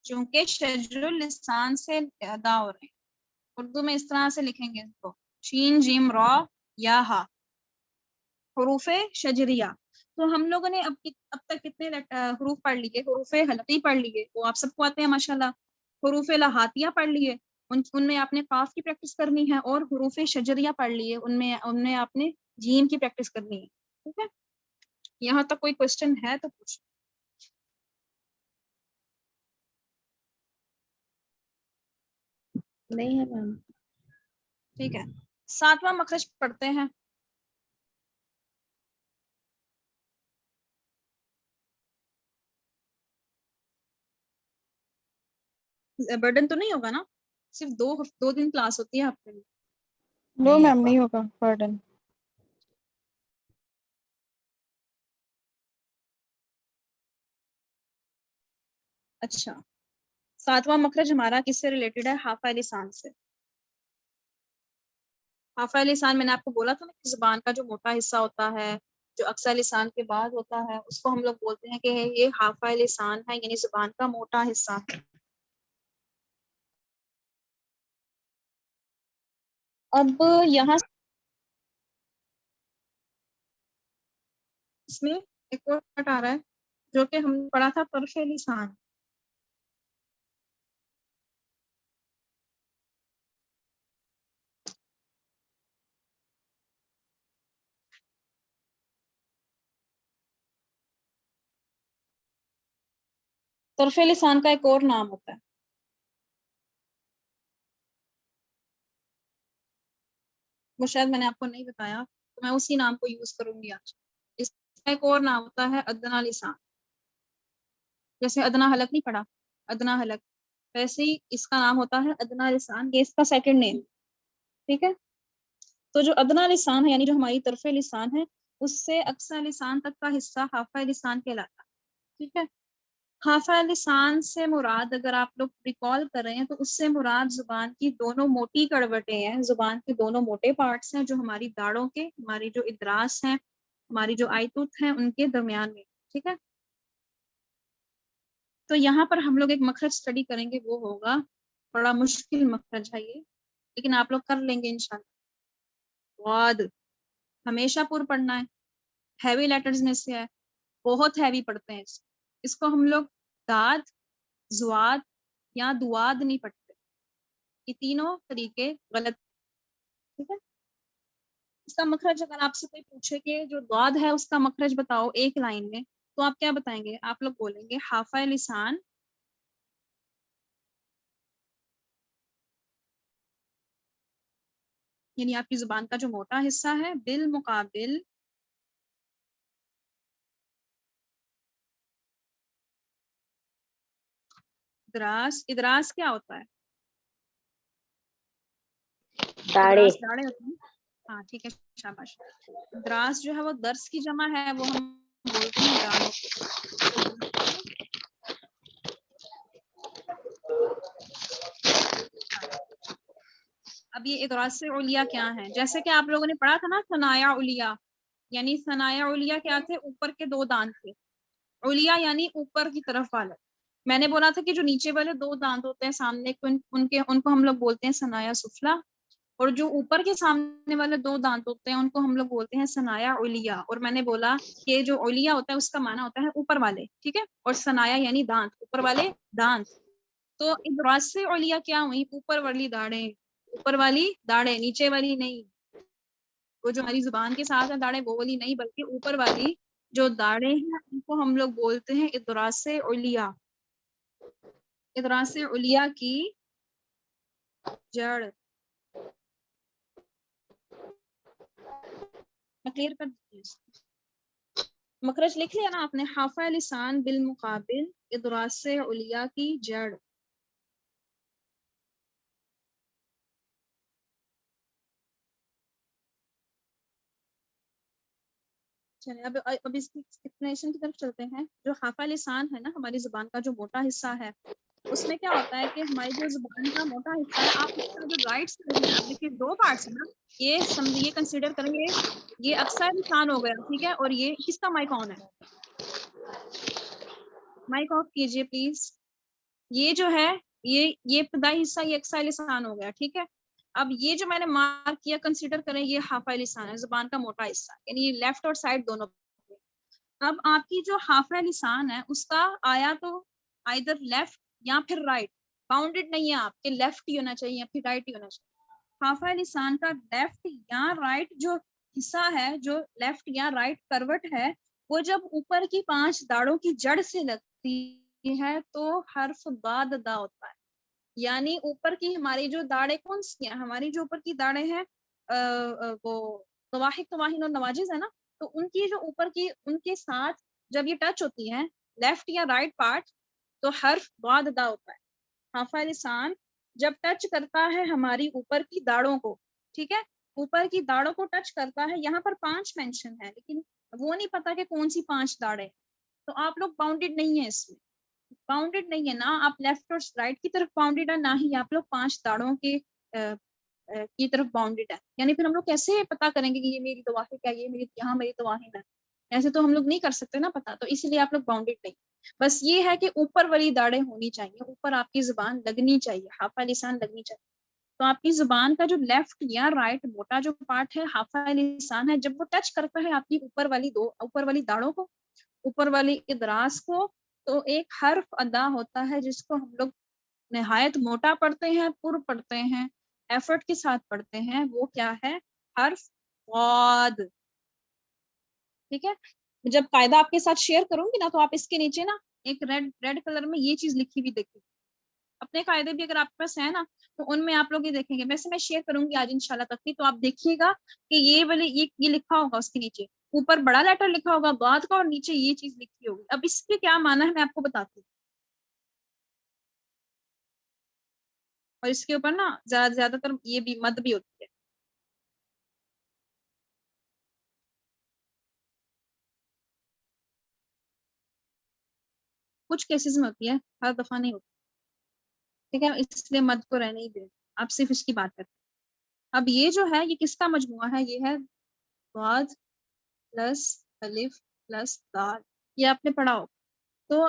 چونکہ شجر اللسان سے ادا ہو رہے ہیں. اردو میں اس طرح سے لکھیں گے اس کو شین جیم را یا ہا حروف شجریہ. تو ہم لوگوں نے اب تک کتنے حروف پڑھ لیے؟ حروف حلقی پڑھ لیے، وہ آپ سب کو آتے ہیں ماشاءاللہ. حروف لہاتیہ پڑھ لیے، ان میں آپ نے قاف کی پریکٹس کرنی ہے، اور حروف شجریہ پڑھ لیے، ان میں آپ نے جیم کی پریکٹس کرنی ہے. ٹھیک ہے، یہاں تک کوئی کوشچن ہے تو پوچھ. نہیں ہے میم. ٹھیک ہے، 7واں مخرج پڑھتے ہیں. برڈن تو نہیں ہوگا نا؟ صرف دو دن کلاس ہوتی ہے ہفتے میں. نو میم نہیں ہوگا برڈن. اچھا، 7واں مخرج ہمارا کس سے ریلیٹڈ ہے؟ حافہ لسان سے. حافہ لسان میں نے آپ کو بولا تھا نا کہ زبان کا جو موٹا حصہ ہوتا ہے جو اقصی لسان کے بعد ہوتا ہے، اس کو ہم لوگ بولتے ہیں کہ یہ حافہ لسان ہے، یعنی زبان کا موٹا حصہ ہے. اب یہاں اس میں ایک اور پارٹ آ رہا ہے جو کہ ہم نے پڑھا تھا طرف لسان. طرف لسان کا ایک اور نام ہوتا ہے. وہ شاید میں نے آپ کو نہیں بتایا، تو میں اسی نام کو یوز کروں گی آج. اس کا ایک اور نام ہوتا ہے ادنا لسان. جیسے ادنا حلق نہیں پڑھا، ادنا حلق، ویسے ہی اس کا نام ہوتا ہے ادنا لسان، یہ اس کا سیکنڈ نیم. ٹھیک ہے، تو جو ادنا لسان ہے یعنی جو ہماری طرف لسان ہے، اس سے اقصی لسان تک کا حصہ حافہ لسان کہلاتا ہے. ٹھیک ہے، حافہ لسان سے مراد اگر آپ لوگ ریکال کر رہے ہیں تو اس سے مراد زبان کی دونوں موٹی کڑوٹیں ہیں، زبان کے دونوں موٹے پارٹس ہیں جو ہماری داڑوں کے، ہماری جو ادراس ہیں، ہماری جو آئیتوت ہیں، ان کے درمیان میں. ٹھیک ہے، تو یہاں پر ہم لوگ ایک مخرج اسٹڈی کریں گے، وہ ہوگا بڑا مشکل مخرج ہے یہ، لیکن آپ لوگ کر لیں گے انشاءاللہ. غاد ہمیشہ پر پڑھنا ہے، ہیوی لیٹرز میں سے ہے، بہت ہیوی پڑھتے ہیں. اس کو ہم لوگ داد، زواد یا دواد نہیں پڑھتے، یہ تینوں طریقے غلط. ٹھیک ہے، اس کا مخرج اگر آپ سے کوئی پوچھے کہ جو داد ہے اس کا مخرج بتاؤ ایک لائن میں، تو آپ کیا بتائیں گے؟ آپ لوگ بولیں گے حافہ لسان یعنی آپ کی زبان کا جو موٹا حصہ ہے بالمقابل ادراس. ادراس کیا ہوتا ہے؟ ادراس داڑے ہوتے ہیں. ہاں ٹھیک ہے، شاباش. ادراس جو ہے وہ درس کی جمع ہے، وہ ہم بولتے ہیں دانوں کو. اب یہ ادراس علیا کیا ہے؟ جیسے کہ آپ لوگوں نے پڑھا تھا نا ثنایا علیا، یعنی ثنایا علیا کیا تھے؟ اوپر کے دو دانت تھے. علیا یعنی اوپر کی طرف والے. میں نے بولا تھا کہ جو نیچے والے دو دانت ہوتے ہیں سامنے ان کو ہم لوگ بولتے ہیں ثنایا سفلا، اور جو اوپر کے سامنے والے دو دانت ہوتے ہیں ان کو ہم لوگ بولتے ہیں ثنایا علیا. اور میں نے بولا کہ جو علیا ہوتا ہے اس کا معنی ہوتا ہے اوپر والے. ٹھیک ہے، اور ثنایا یعنی دانت، اوپر والے دانت. تو ادراس علیا کیا ہوئی؟ اوپر والی داڑیں، اوپر والی داڑیں، نیچے والی نہیں. وہ جو ہماری زبان کے ساتھ ہیں داڑیں، وہ والی نہیں، بلکہ اوپر والی جو داڑیں ہیں ان کو ہم لوگ بولتے ہیں ادراس علیا. ادراس علیا کی جڑ. کلیئر کر دیجیے. مخرج لکھ لیا نا آپ نے؟ حافہ لسان بالمقابل ادراس علیا کی جڑ. چلیں اب اس کی ایکسپلینیشن کی طرف چلتے ہیں. جو حافہ لسان ہے نا، ہماری زبان کا جو موٹا حصہ ہے، اس میں کیا ہوتا ہے کہ ہماری جو زبان کا موٹا حصہ ہے، آپ اس کا جو رائٹ سائڈ میں آپ دیکھیے دو پارٹس ہیں نا، یہ سمجھیے، کنسیڈر کریں گے یہ اقصی لسان ہو گیا. ٹھیک ہے، اور یہ کس کا مائک آن ہے؟ مائک آف کیجئے پلیز. یہ جو ہے یہ ابتدائی حصہ یہ اقصائی لسان ہو گیا، ٹھیک ہے. اب یہ جو میں نے مارک کیا کنسیڈر کریں یہ حافظ لسان ہے، زبان کا موٹا حصہ، یعنی یہ لیفٹ اور سائڈ دونوں. اب آپ کی جو حافظ لسان ہے اس کا آیا تو آئیدر لیفٹ یا پھر رائٹ، باؤنڈیڈ نہیں ہے آپ کے لیفٹ ہی ہونا چاہیے یا پھر رائٹ ہی ہونا چاہیے. حافظ لسان کا لیفٹ یا رائٹ جو حصہ ہے، جو لیفٹ یا رائٹ کروٹ ہے، وہ جب اوپر کی 5 داڑوں کی جڑ سے لگتی ہے تو حرف باد ادا ہوتا ہے. یعنی اوپر کی ہماری جو داڑیں کون سی ہیں، ہماری جو اوپر کی داڑیں ہیں وہ قواحد قواہین اور نواجز ہے نا، تو ان کی جو اوپر کی ان کے ساتھ جب یہ ٹچ ہوتی ہیں لیفٹ یا رائٹ پارٹ تو حرف باد ادا ہوتا ہے. حافظ لسان جب ٹچ کرتا ہے ہماری اوپر کی داڑوں کو، ٹھیک ہے، اوپر کی داڑوں کو ٹچ کرتا ہے، یہاں پر 5 مینشن ہے لیکن وہ نہیں پتا کہ کون سی 5 داڑیں، تو آپ لوگ باؤنڈیڈ نہیں ہیں، اس میں باؤنڈیڈ نہیں ہے نا آپ لیفٹ اور رائٹ کی طرف باؤنڈیڈ ہے، نہ ہی آپ لوگ 5 داڑوں کی طرف باؤنڈیڈ ہے. یعنی پھر ہم لوگ کیسے پتا کریں گے کہ یہ میری دواہن ہے، یہ میری یہاں میری دواہن ہے، ایسے تو ہم لوگ نہیں کر سکتے نا پتا، تو اسی لیے آپ لوگ باؤنڈیڈ نہیں. بس یہ ہے کہ اوپر والی داڑیں ہونی چاہیے، اوپر آپ کی زبان لگنی چاہیے، حافظ لسان لگنی چاہیے. تو آپ کی زبان کا جو لیفٹ یا رائٹ موٹا جو پارٹ ہے حافظ لسان ہے، جب وہ ٹچ کرتا ہے آپ کی اوپر والی داڑوں کو، اوپر والی ادراس کو، تو ایک حرف ادا ہوتا ہے جس کو ہم لوگ نہایت موٹا پڑھتے ہیں، پر پڑھتے ہیں، ایفرٹ کے ساتھ پڑھتے ہیں. وہ کیا ہے؟ حرف غاد. ٹھیک ہے، جب قاعدہ آپ کے ساتھ شیئر کروں گی نا تو آپ اس کے نیچے نا ایک ریڈ کلر میں یہ چیز لکھی ہوئی دیکھیں. اپنے قاعدے بھی اگر آپ کے پاس ہے نا تو ان میں آپ لوگ یہ دیکھیں گے، ویسے میں شیئر کروں گی آج انشاءاللہ تک بھی، تو آپ دیکھیے گا کہ یہ والی یہ لکھا ہوگا اس کے نیچے، اوپر بڑا لیٹر لکھا ہوگا غاد کا اور نیچے یہ چیز لکھی ہوگی. اب اس کے کیا معنی ہے میں آپ کو بتاتی ہوں. اور اس کے اوپر نا زیادہ تر یہ بھی مد بھی ہوتی ہے. کچھ کیسز میں ہوتی ہے، ہر دفعہ نہیں ہوتی. ٹھیک ہے، اس لیے مد کو رہنے ہی دیں، آپ صرف اس کی بات کرتے ہیں. اب یہ جو ہے یہ کس کا مجموعہ ہے؟ یہ ہے غاد پلس الف پلس دال، یہ آپ نے پڑھا ہو. تو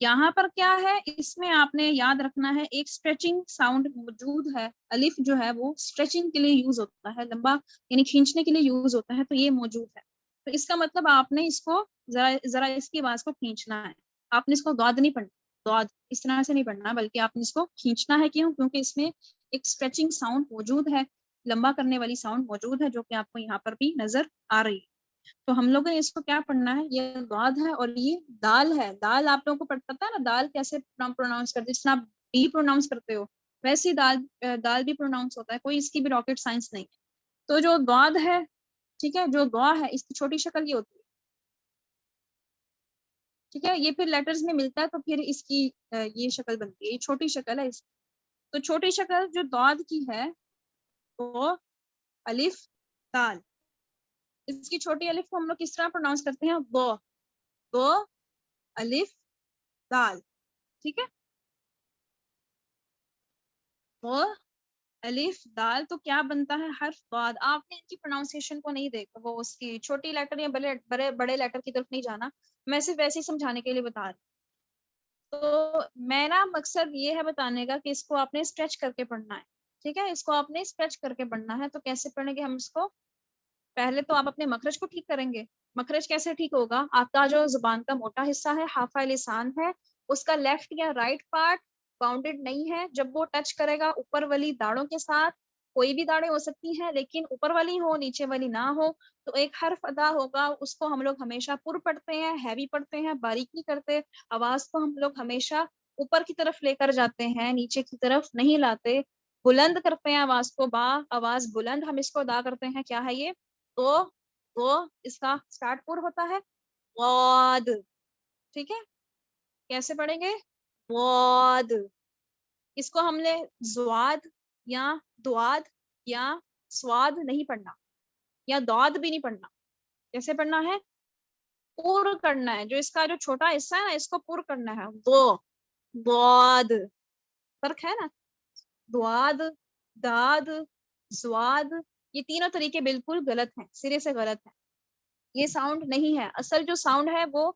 یہاں پر کیا ہے، اس میں آپ نے یاد رکھنا ہے ایک اسٹریچنگ ساؤنڈ موجود ہے. الف جو ہے وہ اسٹریچنگ کے لیے یوز ہوتا ہے، لمبا یعنی کھینچنے کے لیے یوز ہوتا ہے، تو یہ موجود ہے. تو اس کا مطلب آپ نے اس کو ذرا اس کی آواز کو کھینچنا ہے. آپ نے اس کو غاد نہیں پڑھنا، غاد اس طرح سے نہیں پڑھنا، بلکہ آپ نے اس کو کھینچنا ہے. کیوں؟ کیونکہ اس میں ایک اسٹریچنگ ساؤنڈ موجود ہے، لمبا کرنے والی ساؤنڈ موجود ہے، جو کہ آپ کو یہاں پر بھی نظر آ رہی ہے. تو ہم لوگوں نے اس کو کیا پڑھنا ہے؟ یہ غاد ہے اور یہ دال ہے. دال آپ لوگوں کو پتا ہے نا دال کیسے پروناؤنس کرتے، جس طرح آپ ڈی پروناؤنس کرتے ہو ویسے ہی دال بھی پروناؤنس ہوتا ہے، کوئی اس کی بھی راکٹ سائنس نہیں. تو جو غاد ہے، ٹھیک ہے، جو غا ہے اس کی چھوٹی شکل یہ ہوتی ہے. ٹھیک ہے، یہ پھر لیٹرز میں ملتا ہے تو پھر اس کی یہ شکل بنتی ہے، یہ چھوٹی شکل ہے اس کی. تو چھوٹی شکل جو غاد کی ہے وہ الف دال. اس کی چھوٹی الف کو ہم لوگ کس طرح پروناؤنس کرتے ہیں؟ وہ الف دال. ٹھیک ہے، وہ الف دال. تو کیا بنتا ہے؟ حرف غاد. آپ نے ان کی پروناؤنسیشن کو نہیں دیکھا، وہ اس کی چھوٹی لیٹر یا بڑے لیٹر کی طرف نہیں جانا، میں صرف ایسے ہی سمجھانے کے لیے بتا رہی. تو میرا مقصد یہ ہے بتانے کا کہ اس کو آپ نے اسٹریچ کر کے پڑھنا ہے. ٹھیک ہے، اس کو آپ نے اسٹریچ کر کے پڑھنا ہے. تو کیسے پڑھیں گے ہم اس کو؟ پہلے تو آپ اپنے مخرج کو ٹھیک کریں گے. مخرج کیسے ٹھیک ہوگا؟ آپ کا جو زبان کا موٹا حصہ ہے حافظ لسان ہے، اس کا لیفٹ یا رائٹ پارٹ باؤنڈیڈ نہیں ہے. جب وہ ٹچ کرے گا اوپر والی داڑوں کے ساتھ، کوئی بھی داڑیں ہو سکتی ہیں لیکن اوپر والی ہو نیچے والی نہ ہو، تو ایک حرف ادا ہوگا. اس کو ہم لوگ ہمیشہ پر پڑھتے ہیں، ہیوی پڑھتے ہیں، باریک نہیں کرتے. آواز کو ہم لوگ ہمیشہ اوپر کی طرف لے کر جاتے ہیں، نیچے کی طرف نہیں لاتے. بلند کرتے ہیں آواز کو، آواز بلند ہم اس کو ادا کرتے ہیں. کیا ہے یہ؟ تو اس کا سٹارٹ پر ہوتا ہے غاد. ٹھیک ہے، کیسے پڑھیں گے؟ غاد. اس کو ہم نے زواد یا دواد یا سواد نہیں پڑھنا، یا داد بھی نہیں پڑھنا. کیسے پڑھنا ہے؟ پور کرنا ہے. جو اس کا جو چھوٹا حصہ ہے نا اس کو پور کرنا ہے. دواد. فرق ہے نا، دواد، داد، زواد، یہ تینوں طریقے بالکل غلط ہیں، سرے سے غلط ہیں. یہ ساؤنڈ نہیں ہے. اصل جو ساؤنڈ ہے وہ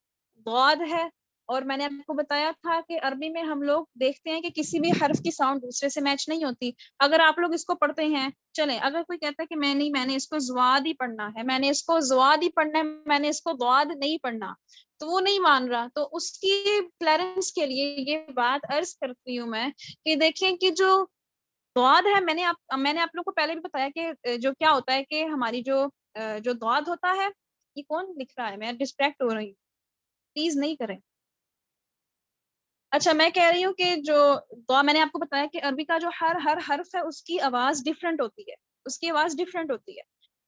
غاد ہے اور میں نے آپ کو بتایا تھا کہ عربی میں ہم لوگ دیکھتے ہیں کہ کسی بھی حرف کی ساؤنڈ دوسرے سے میچ نہیں ہوتی. اگر آپ لوگ اس کو پڑھتے ہیں, چلیں اگر کوئی کہتا ہے کہ میں نے اس کو زواد ہی پڑھنا ہے, میں نے اس کو زواد ہی پڑھنا ہے, میں نے اس کو ضاد نہیں پڑھنا, تو وہ نہیں مان رہا. تو اس کی کلیئرنس کے لیے یہ بات عرض کرتی ہوں میں کہ دیکھیں کہ جو ضاد ہے, میں نے آپ لوگ کو پہلے بھی بتایا کہ جو کیا ہوتا ہے کہ ہماری جو ضاد ہوتا ہے, یہ کون لکھ رہا ہے, میں ڈسٹریکٹ ہو رہی ہوں, پلیز نہیں کریں. اچھا میں کہہ رہی ہوں کہ جو دعا میں نے آپ کو بتایا کہ عربی کا جو ہر حرف ہے اس کی آواز ڈیفرنٹ ہوتی ہے, اس کی آواز ڈیفرنٹ ہوتی ہے.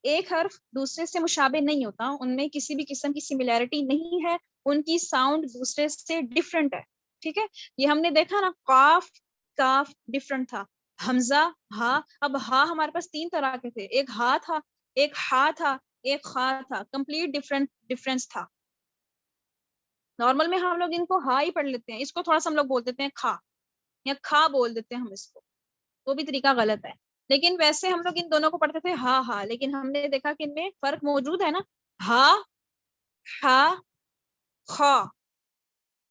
ایک حرف دوسرے سے مشابہ نہیں ہوتا, ان میں کسی بھی قسم کی سملیرٹی نہیں ہے, ان کی ساؤنڈ دوسرے سے ڈیفرنٹ ہے. ٹھیک ہے, یہ ہم نے دیکھا نا, قاف کاف ڈیفرنٹ تھا, حمزہ ہا. اب ہا ہمارے پاس 3 طرح کے تھے, ایک ہا تھا, ایک ہا تھا, ایک خا تھا, کمپلیٹ ڈفرینس تھا. نارمل میں ہم لوگ ان کو ہا ہی پڑھ لیتے ہیں, اس کو تھوڑا سا ہم لوگ بول دیتے ہیں کھا, یا کھا بول دیتے ہیں ہم اس کو, وہ بھی طریقہ غلط ہے. لیکن ویسے ہم لوگ ان دونوں کو پڑھتے تھے ہا ہا, لیکن ہم نے دیکھا کہ ان میں فرق موجود ہے نا, ہا ہا خا,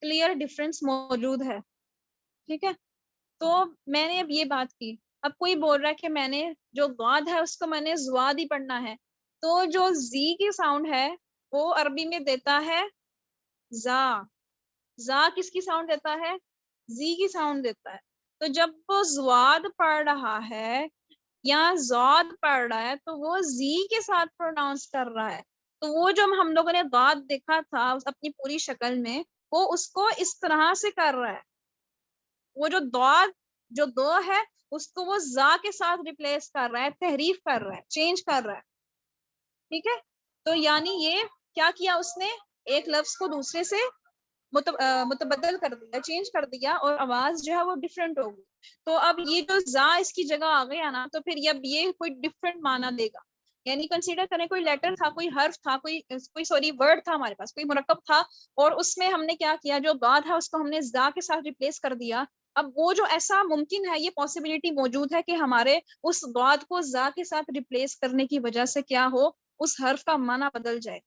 کلیئر ڈفرینس موجود ہے. ٹھیک ہے, تو میں نے اب یہ بات کی. اب کوئی بول رہا ہے کہ میں نے جو ضاد ہے اس کو میں نے زواد ہی پڑھنا ہے, تو جو زی کی ساؤنڈ ہے وہ عربی میں دیتا ہے زا. زا کس کی ساؤنڈ دیتا ہے, زی کی ساؤنڈ دیتا ہے. تو جب وہ زواد پڑھ رہا ہے یا زاد پڑھ رہا ہے تو وہ زی کے ساتھ پروناؤنس کر رہا ہے. تو وہ جو ہم لوگوں نے ضاد دیکھا تھا اپنی پوری شکل میں, وہ اس کو اس طرح سے کر رہا ہے. وہ جو دو ہے اس کو وہ زا کے ساتھ ریپلیس کر رہا ہے, تحریف کر رہا ہے, چینج کر رہا ہے. ٹھیک ہے, تو یعنی یہ کیا کیا اس نے, ایک لفظ کو دوسرے سے متبدل کر دیا, چینج کر دیا, اور آواز جو ہے وہ ڈفرینٹ ہوگی. تو اب یہ جو زا اس کی جگہ آ گیا نا, تو پھر اب یہ کوئی ڈفرینٹ معنی دے گا. یعنی کنسیڈر کریں کوئی لیٹر تھا, کوئی حرف تھا, کوئی ورڈ تھا ہمارے پاس, کوئی مرکب تھا, اور اس میں ہم نے کیا کیا, جو ضاد ہے اس کو ہم نے زا کے ساتھ ریپلیس کر دیا. اب وہ جو ایسا ممکن ہے, یہ پاسبلٹی موجود ہے کہ ہمارے اس ضاد کو زا کے ساتھ ریپلیس کرنے کی وجہ سے کیا ہو, اس حرف کا معنی بدل جائے.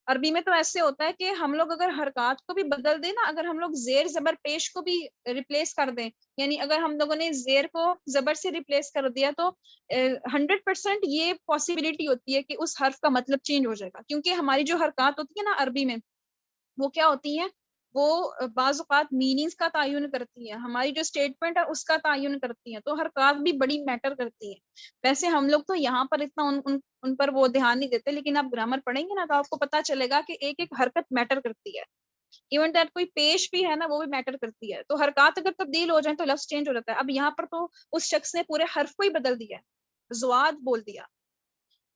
عربی میں تو ایسے ہوتا ہے کہ ہم لوگ اگر حرکات کو بھی بدل دیں نا, اگر ہم لوگ زیر زبر پیش کو بھی ریپلیس کر دیں, یعنی اگر ہم لوگوں نے زیر کو زبر سے ریپلیس کر دیا, تو 100% یہ پاسبلٹی ہوتی ہے کہ اس حرف کا مطلب چینج ہو جائے گا. کیونکہ ہماری جو حرکات ہوتی ہے نا عربی میں, وہ کیا ہوتی ہیں, وہ بعض اوقات میننگز کا تعین کرتی ہیں, ہماری جو اسٹیٹمنٹ ہے اس کا تعین کرتی ہیں, تو حرکات بھی بڑی میٹر کرتی ہیں. ویسے ہم لوگ تو یہاں پر اتنا ان پر وہ دھیان نہیں دیتے, لیکن آپ گرامر پڑھیں گے نا تو آپ کو پتا چلے گا کہ ایک ایک حرکت میٹر کرتی ہے. ایون دیٹ کوئی پیش بھی ہے نا, وہ بھی میٹر کرتی ہے. تو حرکات اگر تبدیل ہو جائیں تو لفظ چینج ہو جاتا ہے. اب یہاں پر تو اس شخص نے پورے حرف کو ہی بدل دیا, زواد بول دیا.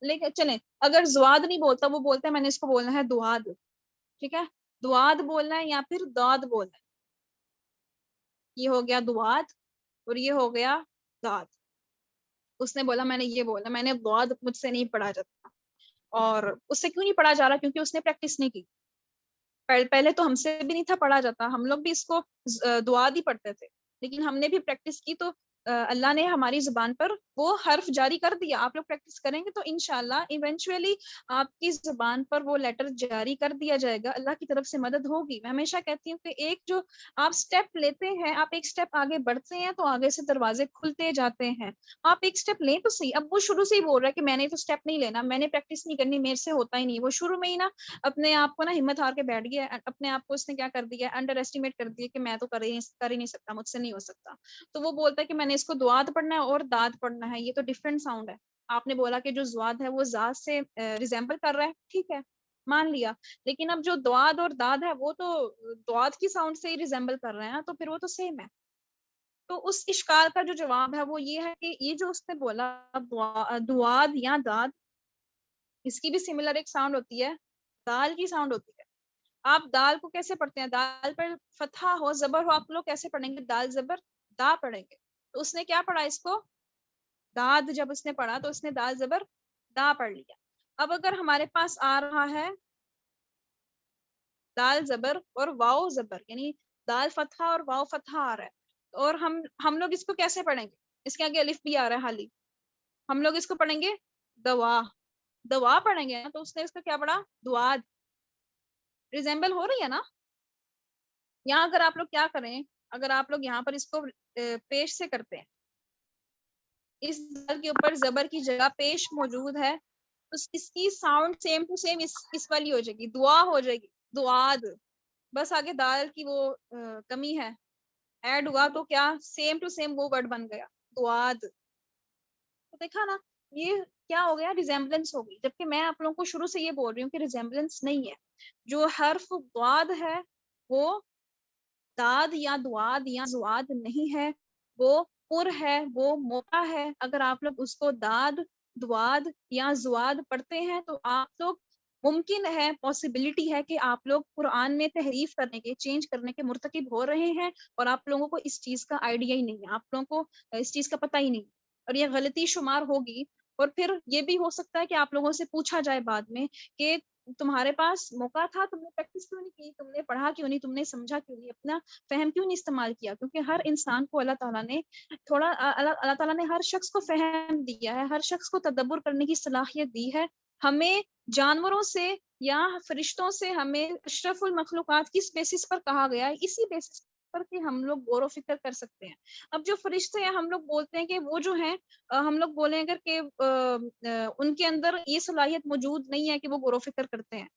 لیکن چلیں اگر زواد نہیں بولتا, وہ بولتا ہے میں نے اس کو بولنا ہے دواد. ٹھیک ہے, دواد بولنا ہے یا پھر داد بولنا ہے. یہ ہو گیا دواد اور یہ ہو گیا داد. اس نے بولا میں نے یہ بولا, میں نے دعاد مجھ سے نہیں پڑھا جاتا. اور اس سے کیوں نہیں پڑھا جا رہا, کیونکہ اس نے پریکٹس نہیں کی. پہلے تو ہم سے بھی نہیں تھا پڑھا جاتا, ہم لوگ بھی اس کو دعاد ہی پڑھتے تھے, لیکن ہم نے بھی پریکٹس کی تو اللہ نے ہماری زبان پر وہ حرف جاری کر دیا. آپ لوگ پریکٹس کریں گے تو انشاءاللہ ایونچولی آپ کی زبان پر وہ لیٹر جاری کر دیا جائے گا, اللہ کی طرف سے مدد ہوگی. میں ہمیشہ کہتی ہوں کہ ایک جو آپ سٹیپ لیتے ہیں, آپ ایک سٹیپ آگے بڑھتے ہیں تو آگے سے دروازے کھلتے جاتے ہیں. آپ ایک سٹیپ لیں تو صحیح. اب وہ شروع سے ہی بول رہا ہے کہ میں نے تو سٹیپ نہیں لینا, میں نے پریکٹس نہیں کرنی, میرے سے ہوتا ہی نہیں. وہ شروع میں ہی نا اپنے آپ کو نا ہمت ہار کے بیٹھ گیا, اپنے آپ کو اس نے کیا کر دیا, انڈر ایسٹیمیٹ کر دیا کہ میں تو کر ہی نہیں سکتا, مجھ سے نہیں ہو سکتا. تو وہ بولتا ہے کہ میں نے اس کو دعاد پڑھنا ہے اور داد پڑھنا ہے, یہ تو ڈفرینٹ ساؤنڈ ہے. آپ نے بولا کہ جو زواد ہے وہ زاد سے ریزیمبل کر رہا ہے, ٹھیک ہے مان لیا, لیکن اب جو دعاد اور داد ہے وہ تو دعاد کی ساؤنڈ سے ہی ریزیمبل کر رہے ہیں, تو پھر وہ تو سیم ہے. تو اس اشکال کا جو جواب ہے وہ یہ ہے کہ یہ جو اس نے بولا دعاد یا داد, اس کی بھی سملر ایک ساؤنڈ ہوتی ہے, دال کی ساؤنڈ ہوتی ہے. آپ دال کو کیسے پڑھتے ہیں, دال پر فتحہ ہو زبر ہو, آپ لوگ کیسے پڑھیں گے, دال زبر دا پڑھیں گے. تو اس نے کیا پڑھا اس کو, داد. جب اس نے پڑھا تو اس نے دال زبر دا پڑھ لیا. اب اگر ہمارے پاس آ رہا ہے دال زبر اور واو زبر, یعنی دال فتحہ اور واو فتحہ آ رہا ہے, اور ہم لوگ اس کو کیسے پڑھیں گے, اس کے آگے الف بھی آ رہا ہے حالی, ہم لوگ اس کو پڑھیں گے دوا پڑھیں گے. تو اس نے اس کا کیا پڑھا, دعاد. ریزیمبل ہو رہی ہے نا, یہاں اگر آپ لوگ کیا کریں، اگر آپ لوگ یہاں پر اس کو پیش سے کرتے ہیں، اس دال کے اوپر زبر کی جگہ پیش موجود ہے تو اس کی ساؤنڈ سیم ٹو سیم اس والی ہو جائے گی، دعا ہو جائے گی، دعاد. بس آگے دال کی وہ کمی ہے، ایڈ ہوا تو کیا سیم ٹو سیم وہ ورڈ بن گیا دعاد. تو دیکھا نا یہ کیا ہو گیا، ریزیمبلنس ہو گئی. جبکہ میں آپ لوگوں کو شروع سے یہ بول رہی ہوں کہ ریزیمبلنس نہیں ہے. جو حرف ضاد ہے وہ داد یا دعاد یا زواد نہیں ہے، وہ پر ہے، وہ موقع ہے. اگر آپ لوگ اس کو داد، دعاد یا زواد پڑھتے ہیں تو آپ لوگ ممکن ہے، پاسبلٹی ہے کہ آپ لوگ قرآن میں تحریف کرنے کے، چینج کرنے کے مرتکب ہو رہے ہیں اور آپ لوگوں کو اس چیز کا آئیڈیا ہی نہیں ہے، آپ لوگوں کو اس چیز کا پتہ ہی نہیں اور یہ غلطی شمار ہوگی. اور پھر یہ بھی ہو سکتا ہے کہ آپ لوگوں سے پوچھا جائے بعد میں کہ تمہارے پاس موقع تھا، تم نے پریکٹس کیوں نہیں کی، تم نے پڑھا کیوں نہیں، تم نے سمجھا کیوں نہیں، اپنا فہم کیوں نہیں استعمال کیا. کیونکہ ہر انسان کو اللہ تعالیٰ نے اللہ تعالیٰ نے ہر شخص کو فہم دیا ہے، ہر شخص کو تدبر کرنے کی صلاحیت دی ہے. ہمیں جانوروں سے یا فرشتوں سے ہمیں اشرف المخلوقات کس بیسس پر کہا گیا ہے، اسی بیسس پر کہ ہم لوگ غور و فکر کر سکتے ہیں. اب جو فرشتے ہیں ہم لوگ بولتے ہیں کہ وہ جو ہیں ہم لوگ بولیں اگر کہ ان کے اندر یہ صلاحیت موجود نہیں ہے کہ وہ غور و فکر کرتے ہیں.